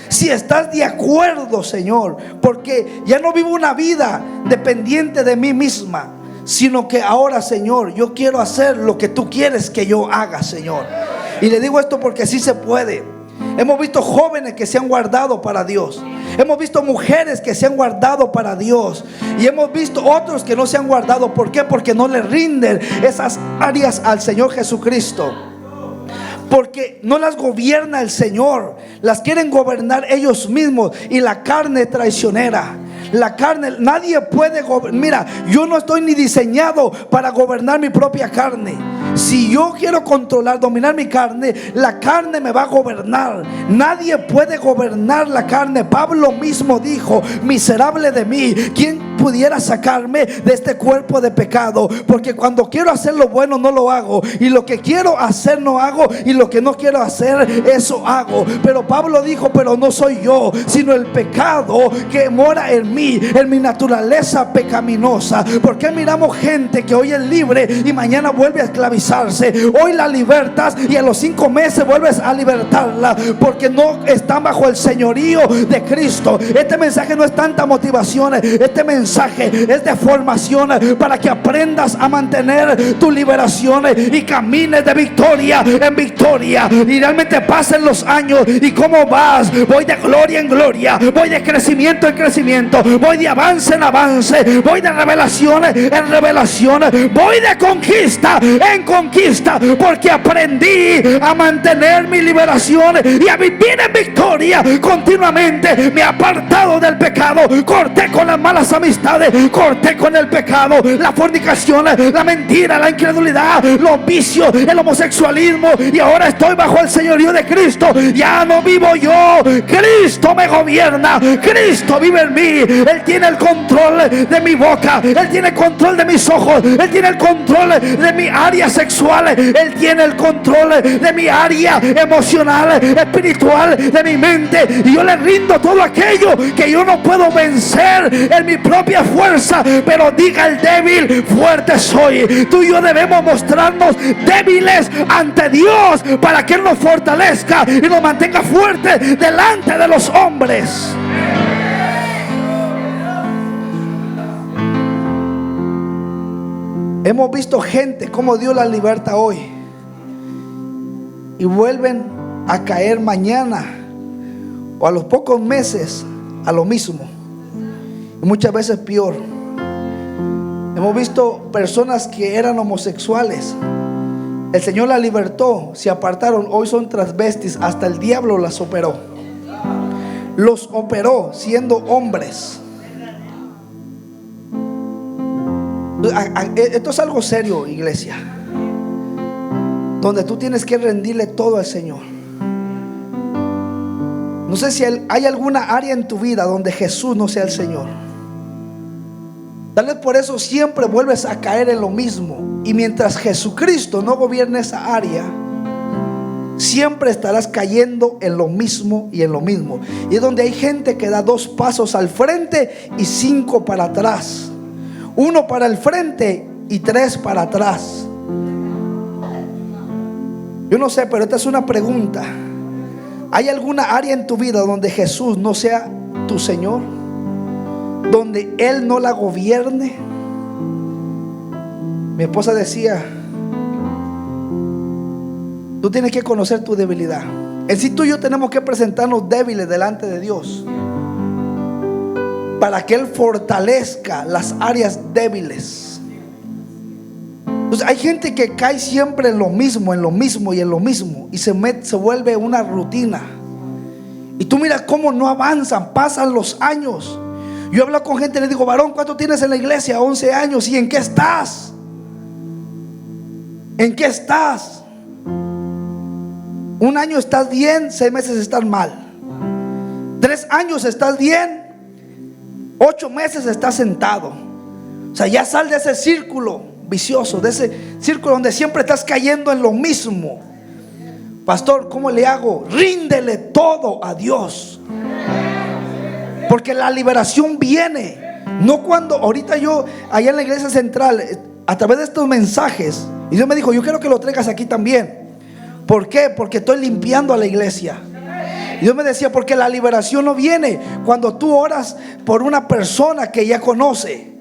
si estás de acuerdo, Señor, porque ya no vivo una vida dependiente de mí misma, sino que ahora, Señor, yo quiero hacer lo que tú quieres que yo haga, Señor. Y le digo esto porque sí se puede. Hemos visto jóvenes que se han guardado para Dios. Hemos visto mujeres que se han guardado para Dios. Y hemos visto otros que no se han guardado. ¿Por qué? Porque no le rinden esas áreas al Señor Jesucristo. Porque no las gobierna el Señor, las quieren gobernar ellos mismos. Y la carne traicionera, la carne, nadie puede gobernar. Mira, yo no estoy ni diseñado para gobernar mi propia carne. Si yo quiero controlar, dominar mi carne, la carne me va a gobernar. Nadie puede gobernar la carne. Pablo mismo dijo: miserable de mí, ¿quién pudiera sacarme de este cuerpo de pecado? Porque cuando quiero hacer lo bueno no lo hago, y lo que quiero hacer no hago, y lo que no quiero hacer, eso hago. Pero Pablo dijo: pero no soy yo, sino el pecado que mora en mí, en mi naturaleza pecaminosa. ¿Por qué miramos gente que hoy es libre y mañana vuelve a esclavizarse? Hoy la libertas y a los 5 meses vuelves a libertarla, porque no están bajo el señorío de Cristo. Este mensaje no es tanta motivación, este mensaje es de formación para que aprendas a mantener tu liberación y camines de victoria en victoria, y realmente pasen los años. ¿Y cómo vas? Voy de gloria en gloria, voy de crecimiento en crecimiento, voy de avance en avance, voy de revelación en revelación, voy de conquista en en conquista, porque aprendí a mantener mi liberación y a vivir en victoria continuamente. Me he apartado del pecado, corté con las malas amistades, corté con el pecado, la fornicación, la mentira, la incredulidad, los vicios, el homosexualismo, y ahora estoy bajo el señorío de Cristo. Ya no vivo yo, Cristo me gobierna, Cristo vive en mí. Él tiene el control de mi boca, Él tiene el control de mis ojos, Él tiene el control de mi área sexual, Él tiene el control de mi área emocional, espiritual, de mi mente. Y yo le rindo todo aquello que yo no puedo vencer en mi propia fuerza, pero diga el débil: fuerte soy. Tú y yo debemos mostrarnos débiles ante Dios para que Él nos fortalezca y nos mantenga fuertes delante de los hombres. Hemos visto gente como Dios la liberta hoy y vuelven a caer mañana o a los pocos meses a lo mismo, y muchas veces peor. Hemos visto personas que eran homosexuales, el Señor la libertó, se apartaron, hoy son transvestis, hasta el diablo las operó, los operó siendo hombres. Esto es algo serio, iglesia, donde tú tienes que rendirle todo al Señor. No sé si hay alguna área en tu vida donde Jesús no sea el Señor. Tal vez por eso siempre vuelves a caer en lo mismo, y mientras Jesucristo no gobierne esa área, siempre estarás cayendo en lo mismo y en lo mismo. Y es donde hay gente que da 2 pasos al frente y 5 para atrás, 1 para el frente y 3 para atrás. Yo no sé, pero esta es una pregunta. ¿Hay alguna área en tu vida donde Jesús no sea tu Señor? ¿Donde Él no la gobierne? Mi esposa decía: tú tienes que conocer tu debilidad. En sí, tú y yo tenemos que presentarnos débiles delante de Dios, para que Él fortalezca las áreas débiles. Entonces, hay gente que cae siempre en lo mismo, en lo mismo y en lo mismo, y se vuelve una rutina. Y tú miras cómo no avanzan, pasan los años. Yo hablo con gente y le digo: varón, ¿cuánto tienes en la iglesia? 11 años. ¿Y en qué estás? ¿En qué estás? 1 año estás bien, 6 meses estás mal. 3 años estás bien, 8 meses estás sentado. O sea, ya sal de ese círculo vicioso, de ese círculo donde siempre estás cayendo en lo mismo. Pastor, ¿cómo le hago? Ríndele todo a Dios, porque la liberación viene. No cuando ahorita yo allá en la iglesia central, a través de estos mensajes, y Dios me dijo: yo quiero que lo traigas aquí también. ¿Por qué? Porque estoy limpiando a la iglesia. Y Dios me decía: porque la liberación no viene cuando tú oras por una persona que ya conoce,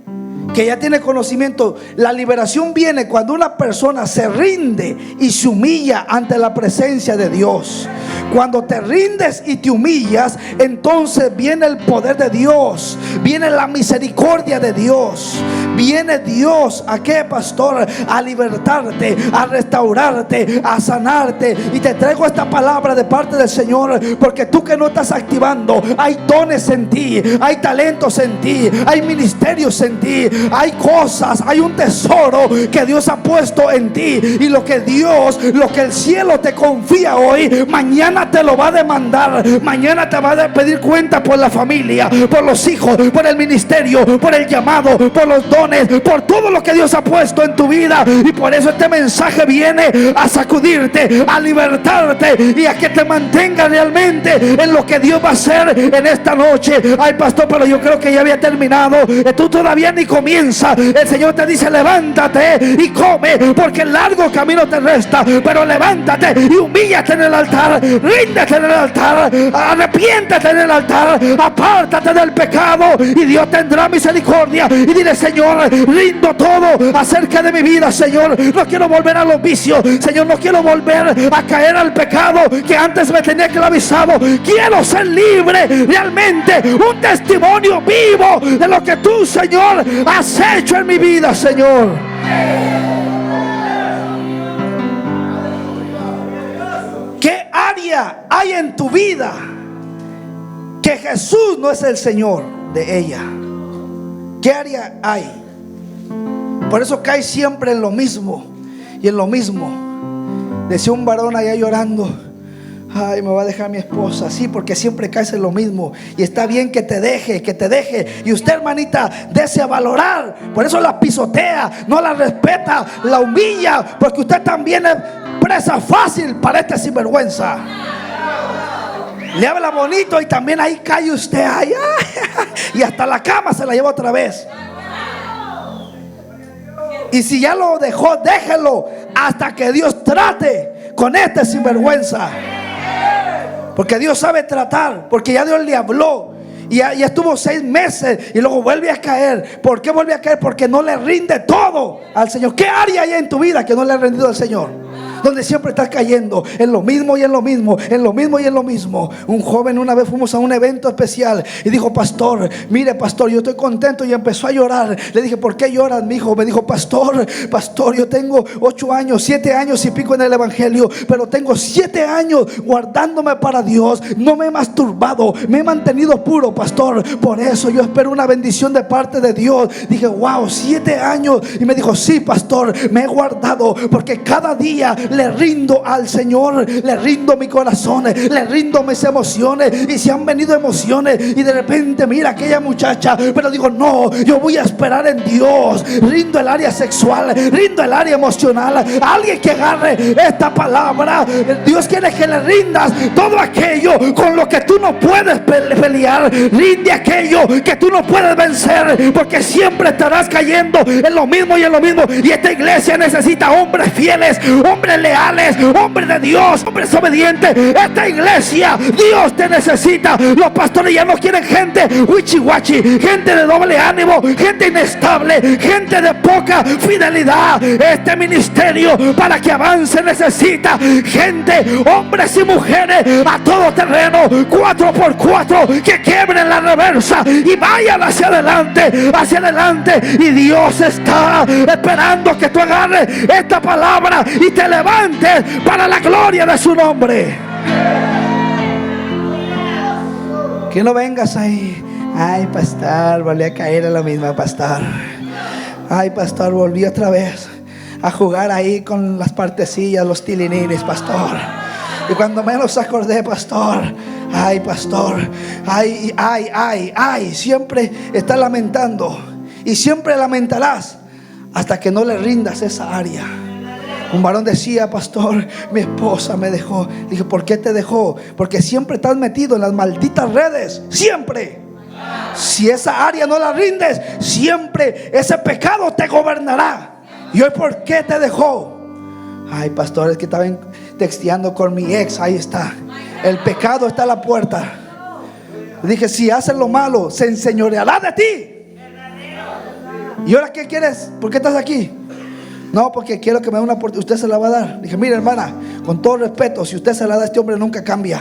que ya tiene conocimiento. La liberación viene cuando una persona se rinde y se humilla ante la presencia de Dios. Cuando te rindes y te humillas, entonces viene el poder de Dios, viene la misericordia de Dios. Viene Dios, ¿a qué, pastor? A libertarte, a restaurarte, a sanarte. Y te traigo esta palabra de parte del Señor, porque tú que no estás activando, hay dones en ti, hay talentos en ti, hay ministerios en ti, hay cosas, hay un tesoro que Dios ha puesto en ti. Y lo que el cielo te confía hoy, mañana te lo va a demandar. Mañana te va a pedir cuenta por la familia, por los hijos, por el ministerio, por el llamado, por los dones, por todo lo que Dios ha puesto en tu vida. Y por eso este mensaje viene a sacudirte, a libertarte y a que te mantenga realmente en lo que Dios va a hacer en esta noche. Ay, pastor, pero yo creo que ya había terminado. Tú todavía ni comienza. El Señor te dice: levántate y come, porque el largo camino te resta. Pero levántate y humíllate en el altar, ríndete en el altar, arrepiéntete en el altar, apártate del pecado y Dios tendrá misericordia. Y dile: Señor, rindo todo acerca de mi vida, Señor. No quiero volver a los vicios, Señor. No quiero volver a caer al pecado que antes me tenía esclavizado. Quiero ser libre, realmente un testimonio vivo de lo que tú, Señor, has hecho en mi vida, Señor. área hay en tu vida que Jesús no es el Señor de ella? ¿Qué área hay? Por eso cae siempre en lo mismo y en lo mismo. Decía un varón allá llorando: ay, me va a dejar mi esposa. Sí, porque siempre caes en lo mismo. Y está bien que te deje, que te deje. Y usted, hermanita, dése a valorar. Por eso la pisotea, no la respeta, la humilla, porque usted también es presa fácil para este sinvergüenza. Le habla bonito y también ahí cae usted allá. Y hasta la cama se la lleva otra vez. Y si ya lo dejó, déjelo hasta que Dios trate con este sinvergüenza. Porque Dios sabe tratar. Porque ya Dios le habló. Y ya estuvo 6 meses y luego vuelve a caer. ¿Por qué vuelve a caer? Porque no le rinde todo al Señor. ¿Qué área hay en tu vida que no le ha rendido al Señor? Donde siempre estás cayendo en lo mismo y en lo mismo, en lo mismo y en lo mismo. Un joven, una vez fuimos a un evento especial y dijo: pastor, mire pastor, yo estoy contento. Y empezó a llorar. Le dije: ¿por qué lloras, mi hijo? Me dijo: pastor, yo tengo 8 años, 7 años y pico en el evangelio, pero tengo 7 años guardándome para Dios. No me he masturbado, me he mantenido puro, pastor. Por eso yo espero una bendición de parte de Dios. Dije: wow, 7 años. Y me dijo: sí, pastor, me he guardado porque cada día le rindo al Señor, le rindo mi corazón, le rindo mis emociones. Y si han venido emociones y de repente mira aquella muchacha, pero digo: no, yo voy a esperar en Dios. Rindo el área sexual, rindo el área emocional. Alguien que agarre esta palabra. Dios quiere que le rindas todo aquello con lo que tú no puedes pelear. Rinde aquello que tú no puedes vencer, porque siempre estarás cayendo en lo mismo y en lo mismo. Y esta iglesia necesita hombres fieles, hombres leales, hombres de Dios, hombres obedientes. Esta iglesia, Dios te necesita. Los pastores ya no quieren gente wichiwachi, gente de doble ánimo, gente inestable, gente de poca fidelidad. Este ministerio, para que avance, necesita gente, hombres y mujeres a todo terreno, 4x4, que quiebren la reversa y vayan hacia adelante, hacia adelante. Y Dios está esperando que tú agarres esta palabra y te levantes para la gloria de su nombre. Que no vengas ahí: ay, pastor, volví a caer en la misma, pastor. Ay, pastor, volví otra vez a jugar ahí con las partecillas, los tilinines, pastor. Y cuando menos acordé, pastor, ay, pastor, ay, siempre estás lamentando. Y siempre lamentarás hasta que no le rindas esa área. Un varón decía: pastor, mi esposa me dejó. Le dije: ¿por qué te dejó? Porque siempre estás metido en las malditas redes. Siempre. Si esa área no la rindes, siempre ese pecado te gobernará. ¿Y hoy por qué te dejó? Ay, pastor, es que estaba texteando con mi ex. Ahí está. El pecado está a la puerta. Le dije: si haces lo malo, se enseñoreará de ti. ¿Y ahora qué quieres? ¿Por qué estás aquí? No, porque quiero que me dé una oportunidad. ¿Usted se la va a dar? Dije: mire, hermana, con todo respeto, si usted se la da, este hombre nunca cambia.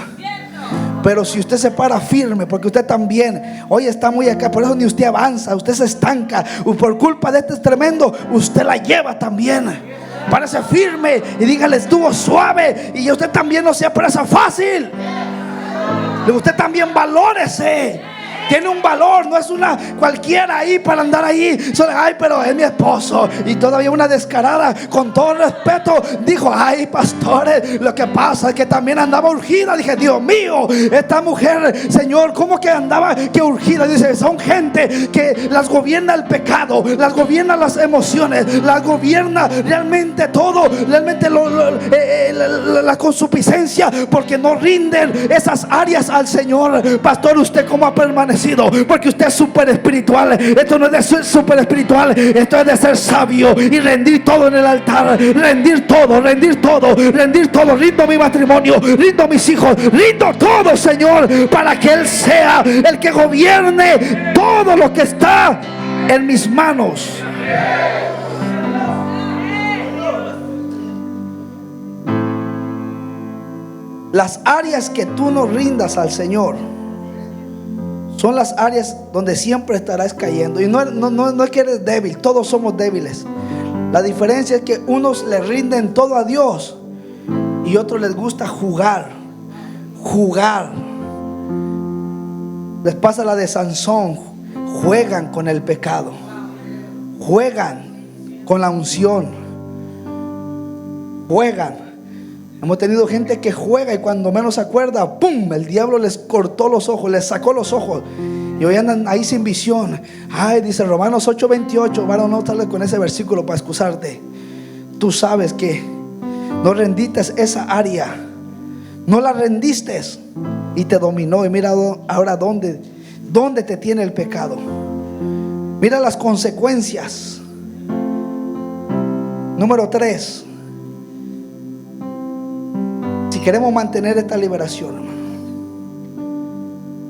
Pero si usted se para firme, porque usted también hoy está muy acá, por eso ni usted avanza, usted se estanca. Por culpa de este tremendo, usted la lleva también. Párese firme y dígale: estuvo suave. Y usted también no sea presa fácil. Usted también valórese. Tiene un valor, no es una cualquiera ahí para andar ahí. Solo, ay, pero es mi esposo. Y todavía una descarada, con todo respeto, dijo: ay, pastores, lo que pasa es que también andaba urgida. Dije: Dios mío, esta mujer, Señor, ¿cómo que andaba que urgida? Dice: son gente que las gobierna el pecado, las gobierna las emociones, las gobierna realmente todo, realmente la consuficiencia, porque no rinden esas áreas al Señor. Pastor, ¿usted cómo ha permanecido? Porque usted es súper espiritual. Esto no es de ser súper espiritual, esto es de ser sabio y rendir todo en el altar. Rendir todo, rendir todo, rendir todo. Rindo mi matrimonio, rindo mis hijos, rindo todo, Señor, para que Él sea el que gobierne todo lo que está en mis manos. Las áreas que tú no rindas al Señor son las áreas donde siempre estarás cayendo. Y no es que eres débil, todos somos débiles. La diferencia es que unos le rinden todo a Dios y otros les gusta jugar jugar. Les pasa la de Sansón. Juegan con el pecado, juegan con la unción, juegan. Hemos tenido gente que juega y cuando menos se acuerda, ¡pum!, el diablo les cortó los ojos, les sacó los ojos y hoy andan ahí sin visión. Ay, dice Romanos 8:28. Varón, no sales con ese versículo para excusarte. Tú sabes que no rendiste esa área, no la rendiste y te dominó. Y mira ahora dónde te tiene el pecado. Mira las consecuencias. Número 3. Si queremos mantener esta liberación, hermano,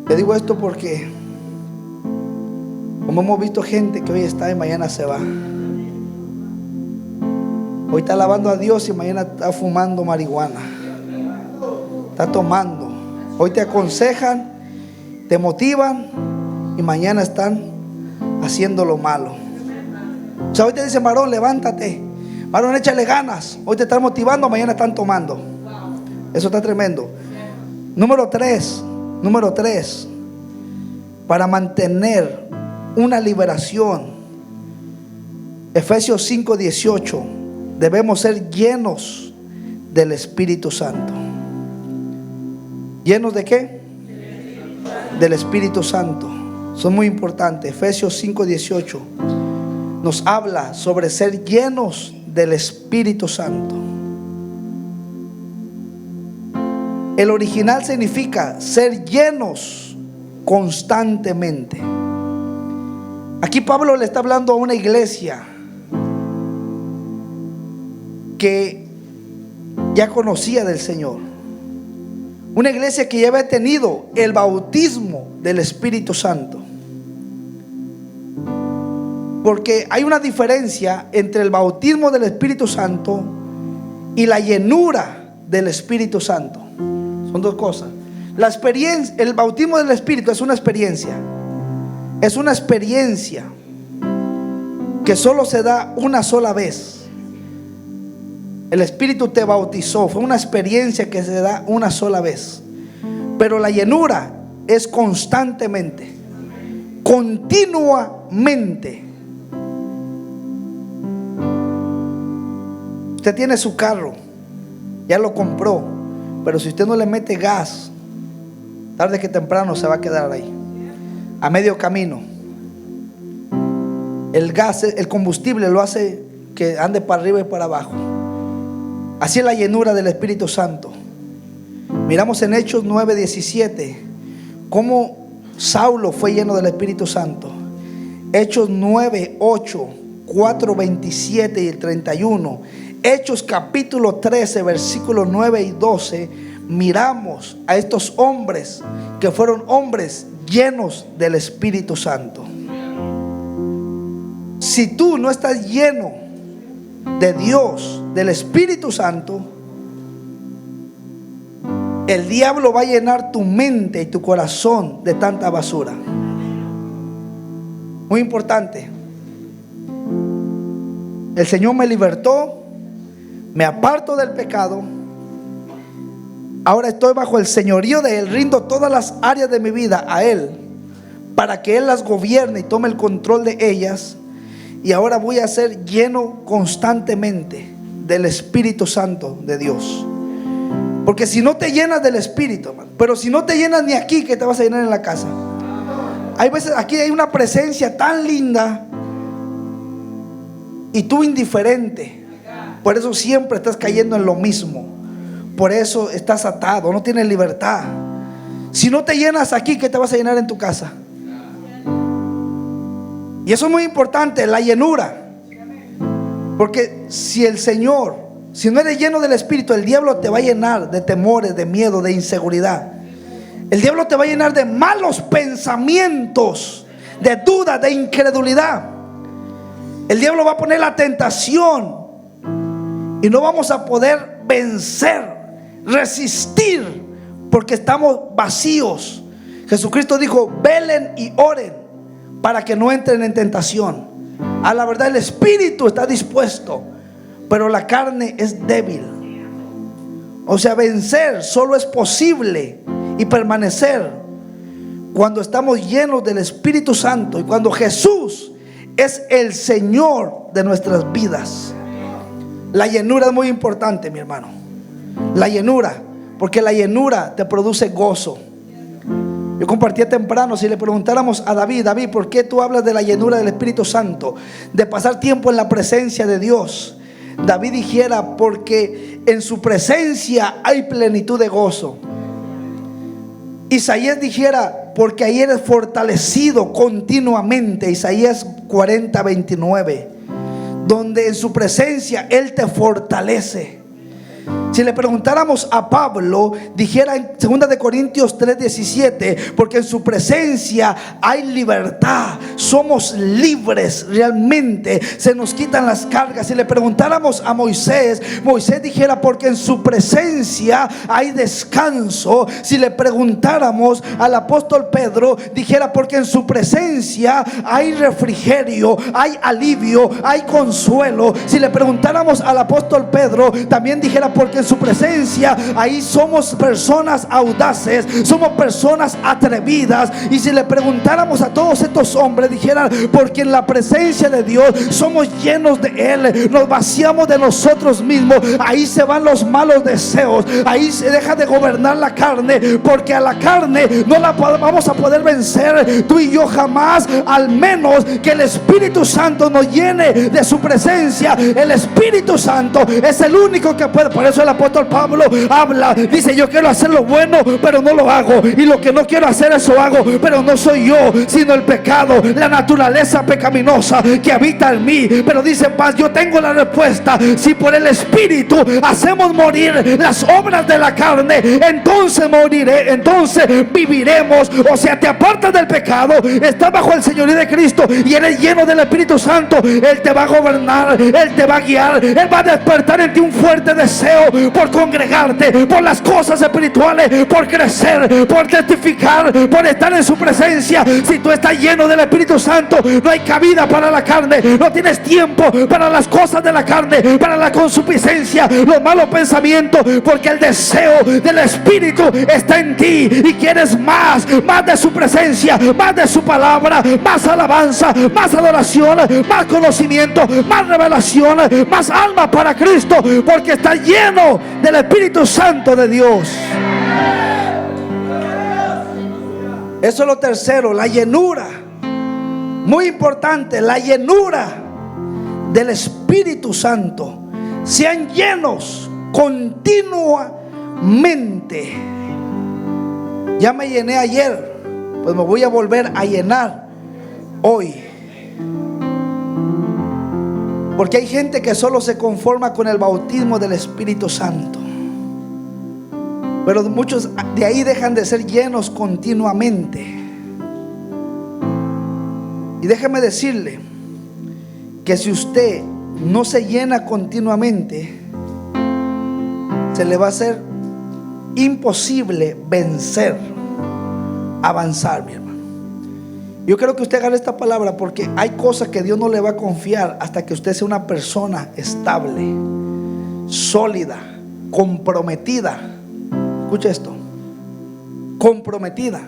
le digo esto porque como hemos visto gente que hoy está y mañana se va. Hoy está alabando a Dios y mañana está fumando marihuana, está tomando. Hoy te aconsejan, te motivan y mañana están haciendo lo malo. O sea, hoy te dicen, varón, levántate, varón, échale ganas. Hoy te están motivando, mañana están tomando. Eso está tremendo. Número 3, para mantener una liberación, Efesios 5:18, debemos ser llenos del Espíritu Santo. ¿Llenos de qué? Del Espíritu Santo. Son muy importantes. Efesios 5:18 nos habla sobre ser llenos del Espíritu Santo. El original significa ser llenos constantemente. Aquí Pablo le está hablando a una iglesia que ya conocía del Señor, una iglesia que ya había tenido el bautismo del Espíritu Santo. Porque hay una diferencia entre el bautismo del Espíritu Santo y la llenura del Espíritu Santo. Son dos cosas. La experiencia, el bautismo del Espíritu es una experiencia. Es una experiencia que solo se da una sola vez. El Espíritu te bautizó, fue una experiencia que se da una sola vez. Pero la llenura es constantemente, continuamente. Usted tiene su carro, ya lo compró, pero si usted no le mete gas, tarde que temprano se va a quedar ahí, a medio camino. El gas, el combustible lo hace que ande para arriba y para abajo. Así es la llenura del Espíritu Santo. Miramos en Hechos 9:17 cómo Saulo fue lleno del Espíritu Santo. Hechos 9:8, 4:27 y el 31. Hechos capítulo 13, versículos 9 y 12. Miramos a estos hombres que fueron hombres llenos del Espíritu Santo. Si tú no estás lleno de Dios, del Espíritu Santo, el diablo va a llenar tu mente y tu corazón de tanta basura. Muy importante. El Señor me libertó, me aparto del pecado. Ahora estoy bajo el señorío de Él. Rindo todas las áreas de mi vida a Él, para que Él las gobierne y tome el control de ellas. Y ahora voy a ser lleno constantemente del Espíritu Santo de Dios. Porque si no te llenas del Espíritu, pero si no te llenas ni aquí, ¿qué te vas a llenar en la casa? Hay veces aquí hay una presencia tan linda y tú indiferente. Por eso siempre estás cayendo en lo mismo. Por eso estás atado, no tienes libertad. Si no te llenas aquí, ¿qué te vas a llenar en tu casa? Y eso es muy importante, la llenura. Porque si no eres lleno del Espíritu, el diablo te va a llenar de temores, de miedo, de inseguridad. El diablo te va a llenar de malos pensamientos, de duda, de incredulidad. El diablo va a poner la tentación y no vamos a poder vencer, resistir, porque estamos vacíos. Jesucristo dijo: velen y oren para que no entren en tentación. A la verdad, el espíritu está dispuesto, pero la carne es débil. O sea, vencer solo es posible y permanecer cuando estamos llenos del Espíritu Santo y cuando Jesús es el Señor de nuestras vidas. La llenura es muy importante, mi hermano. La llenura, porque la llenura te produce gozo. Yo compartía temprano, si le preguntáramos a David, ¿por qué tú hablas de la llenura del Espíritu Santo? De pasar tiempo en la presencia de Dios. David dijera, porque en su presencia hay plenitud de gozo. Isaías dijera, porque ahí eres fortalecido continuamente. Isaías 40:29, donde en su presencia Él te fortalece. Si le preguntáramos a Pablo, dijera en 2 de Corintios 3:17, porque en su presencia hay libertad, somos libres realmente, se nos quitan las cargas. Si le preguntáramos a Moisés, Moisés dijera, porque en su presencia hay descanso. Si le preguntáramos al apóstol Pedro, dijera, porque en su presencia hay refrigerio, hay alivio, hay consuelo. Si le preguntáramos al apóstol Pedro, también dijera, porque en su presencia ahí somos personas audaces, somos personas atrevidas. Y si le preguntáramos a todos estos hombres, dijeran, porque en la presencia de Dios somos llenos de Él, nos vaciamos de nosotros mismos, ahí se van los malos deseos, ahí se deja de gobernar la carne, porque a la carne no la vamos a poder vencer tú y yo jamás, al menos que el Espíritu Santo nos llene de su presencia. El Espíritu Santo es el único que puede. Por eso el apóstol Pablo habla, dice, yo quiero hacer lo bueno, pero no lo hago, y lo que no quiero hacer, eso hago. Pero no soy yo, sino el pecado, la naturaleza pecaminosa que habita en mí. Pero dice Paz, yo tengo la respuesta. Si por el Espíritu hacemos morir las obras de la carne, entonces entonces viviremos. O sea, te apartas del pecado, estás bajo el señorío de Cristo y eres lleno del Espíritu Santo. Él te va a gobernar, Él te va a guiar, Él va a despertar en ti un fuerte deseo por congregarte, por las cosas espirituales, por crecer, por testificar, por estar en su presencia. Si tú estás lleno del Espíritu Santo, no hay cabida para la carne, no tienes tiempo para las cosas de la carne, para la consuficiencia, los malos pensamientos, porque el deseo del Espíritu está en ti y quieres más de su presencia, más de su palabra, más alabanza, más adoración, más conocimiento, más revelación, más alma para Cristo, porque está lleno del Espíritu Santo de Dios. Eso es lo tercero, la llenura. Muy importante, la llenura del Espíritu Santo. Sean llenos continuamente. Ya me llené ayer, pues me voy a volver a llenar hoy. Porque hay gente que solo se conforma con el bautismo del Espíritu Santo, pero muchos de ahí dejan de ser llenos continuamente. Y déjeme decirle que si usted no se llena continuamente, se le va a hacer imposible vencer, avanzar, mi hermano. Yo quiero que usted agarre esta palabra, porque hay cosas que Dios no le va a confiar hasta que usted sea una persona estable, sólida, comprometida. Escucha esto, comprometida.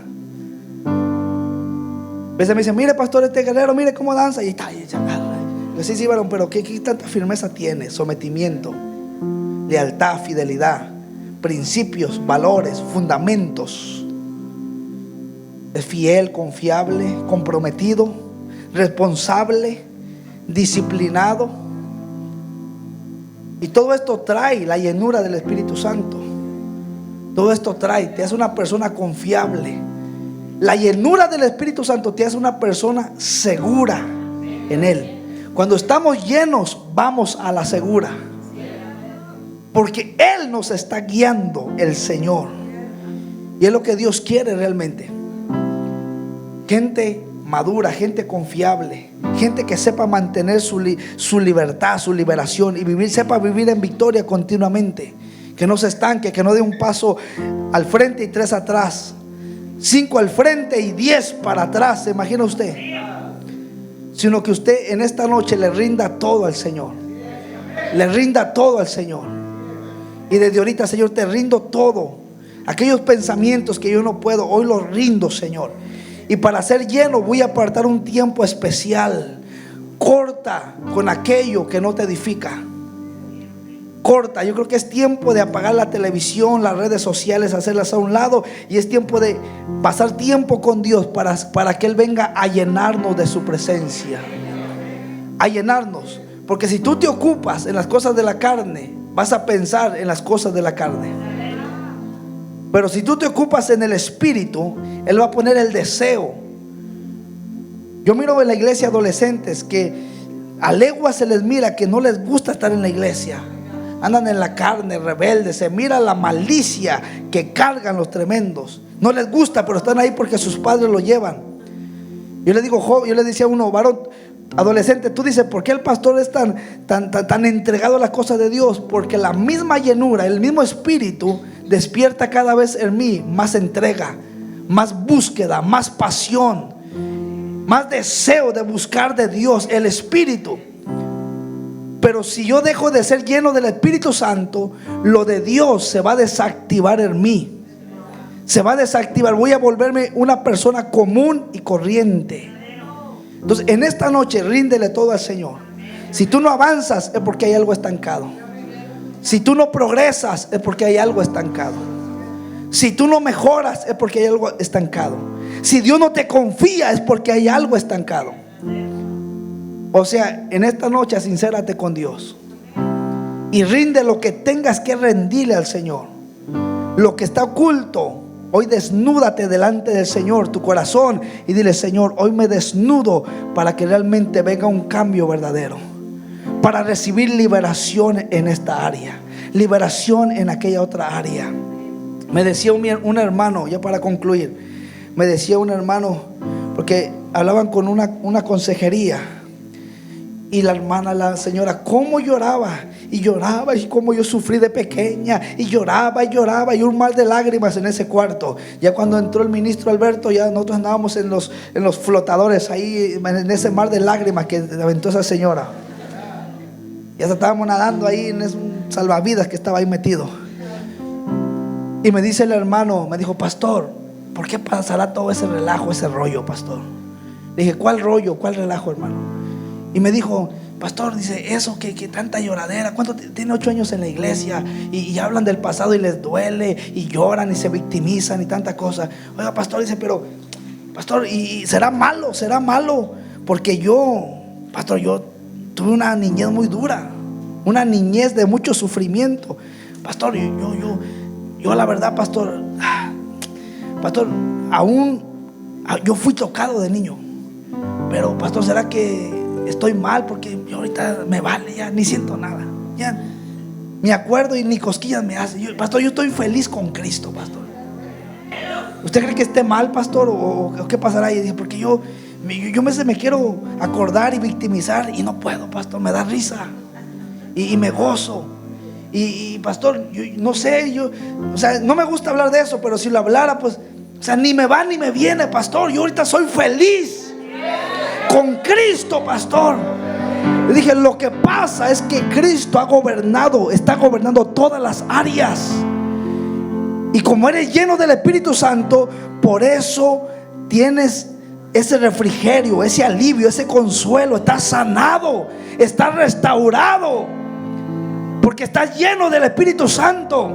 A veces me dicen, mire pastor, este guerrero, mire cómo danza. Y está, yo sí, varón, pero ¿qué tanta firmeza tiene? Sometimiento, lealtad, fidelidad, principios, valores, fundamentos. Es fiel, confiable, comprometido, responsable, disciplinado. Y todo esto trae la llenura del Espíritu Santo. Todo esto te hace una persona confiable. La llenura del Espíritu Santo te hace una persona segura en Él. Cuando estamos llenos, vamos a la segura, porque Él nos está guiando, el Señor. Y es lo que Dios quiere realmente. Gente madura, gente confiable, gente que sepa mantener su libertad, su liberación, y sepa vivir en victoria continuamente. Que no se estanque, que no dé un paso al frente y 3 atrás, 5 al frente y 10 para atrás. ¿Se imagina usted? Sino que usted en esta noche le rinda todo al Señor. Le rinda todo al Señor. Y desde ahorita, Señor, te rindo todo. Aquellos pensamientos que yo no puedo, hoy los rindo, Señor. Y para ser lleno voy a apartar un tiempo especial. Corta con aquello que no te edifica. Corta, yo creo que es tiempo de apagar la televisión, las redes sociales, hacerlas a un lado. Y es tiempo de pasar tiempo con Dios para que Él venga a llenarnos de su presencia. A llenarnos. Porque si tú te ocupas en las cosas de la carne, vas a pensar en las cosas de la carne. Pero si tú te ocupas en el Espíritu, Él va a poner el deseo. Yo miro en la iglesia adolescentes que a legua se les mira que no les gusta estar en la iglesia. Andan en la carne, rebeldes. Se mira la malicia que cargan los tremendos. No les gusta, pero están ahí porque sus padres lo llevan. Yo le decía a uno, varón, adolescente, tú dices, ¿por qué el pastor es tan entregado a las cosas de Dios? Porque la misma llenura, el mismo Espíritu despierta cada vez en mí más entrega, más búsqueda, más pasión, más deseo de buscar de Dios, el Espíritu. Pero si yo dejo de ser lleno del Espíritu Santo, lo de Dios se va a desactivar en mí. Se va a desactivar, voy a volverme una persona común y corriente. Entonces en esta noche ríndele todo al Señor. Si tú no avanzas es porque hay algo estancado. Si tú no progresas es porque hay algo estancado. Si tú no mejoras es porque hay algo estancado. Si Dios no te confía es porque hay algo estancado. O sea, en esta noche sincérate con Dios y rinde lo que tengas que rendirle al Señor. Lo que está oculto, hoy desnúdate delante del Señor, tu corazón, y dile: Señor, hoy me desnudo para que realmente venga un cambio verdadero, para recibir liberación en esta área, liberación en aquella otra área. Me decía un hermano, ya para concluir, me decía un hermano, porque hablaban con una consejería, y la hermana, la señora, cómo lloraba y lloraba, y cómo yo sufrí de pequeña, y lloraba y lloraba, y un mar de lágrimas en ese cuarto. Ya cuando entró el ministro Alberto, ya nosotros andábamos en los flotadores ahí, en ese mar de lágrimas que aventó esa señora. Ya estábamos nadando ahí en ese salvavidas que estaba ahí metido. Y me dice el hermano, me dijo: pastor, ¿por qué pasará todo ese relajo, ese rollo, pastor? Le dije: ¿cuál rollo, cuál relajo, hermano? Y me dijo: pastor, dice, eso que tanta lloradera. ¿Cuánto tiene 8 años en la iglesia? Y hablan del pasado y les duele, y lloran y se victimizan y tanta cosa. Oiga, pastor, dice, pero pastor, y será malo, porque yo, pastor, yo tuve una niñez muy dura, una niñez de mucho sufrimiento. Pastor, yo la verdad, pastor, aún yo fui tocado de niño. Pero pastor, ¿será que estoy mal? Porque yo ahorita me vale, ya ni siento nada, ya me acuerdo y ni cosquillas me hace. Pastor, yo estoy feliz con Cristo, pastor. ¿Usted cree que esté mal, pastor? ¿O qué pasará? Y dije, porque yo me quiero acordar y victimizar y no puedo, pastor, me da risa y me gozo. Y pastor, yo no sé, o sea, no me gusta hablar de eso, pero si lo hablara, pues, o sea, ni me va ni me viene, pastor. Yo ahorita soy feliz con Cristo, pastor. Le dije: lo que pasa es que Cristo está gobernando todas las áreas. Y como eres lleno del Espíritu Santo, por eso tienes ese refrigerio, ese alivio, ese consuelo. Estás sanado, estás restaurado, porque estás lleno del Espíritu Santo.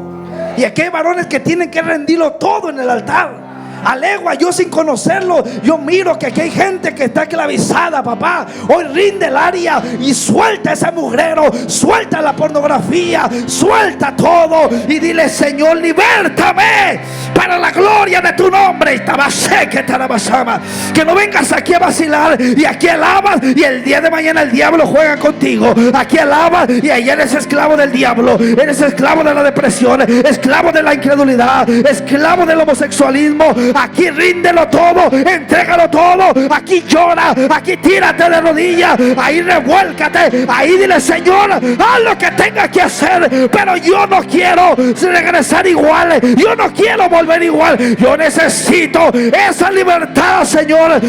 Y aquí hay varones que tienen que rendirlo todo en el altar. Alegua, yo sin conocerlo, yo miro que aquí hay gente que está esclavizada, papá. Hoy rinde el área y suelta ese mugrero, suelta la pornografía, suelta todo y dile: Señor, libértame para la gloria de tu nombre. Que no vengas aquí a vacilar y aquí alabas y el día de mañana el diablo juega contigo. Aquí alabas y ahí eres esclavo del diablo, eres esclavo de la depresión, esclavo de la incredulidad, esclavo del homosexualismo. Aquí ríndelo todo, entrégalo todo. Aquí llora, aquí tírate de rodillas, ahí revuélcate, ahí dile: Señor, haz lo que tenga que hacer, pero yo no quiero regresar igual, yo no quiero volver igual. Yo necesito esa libertad, Señor.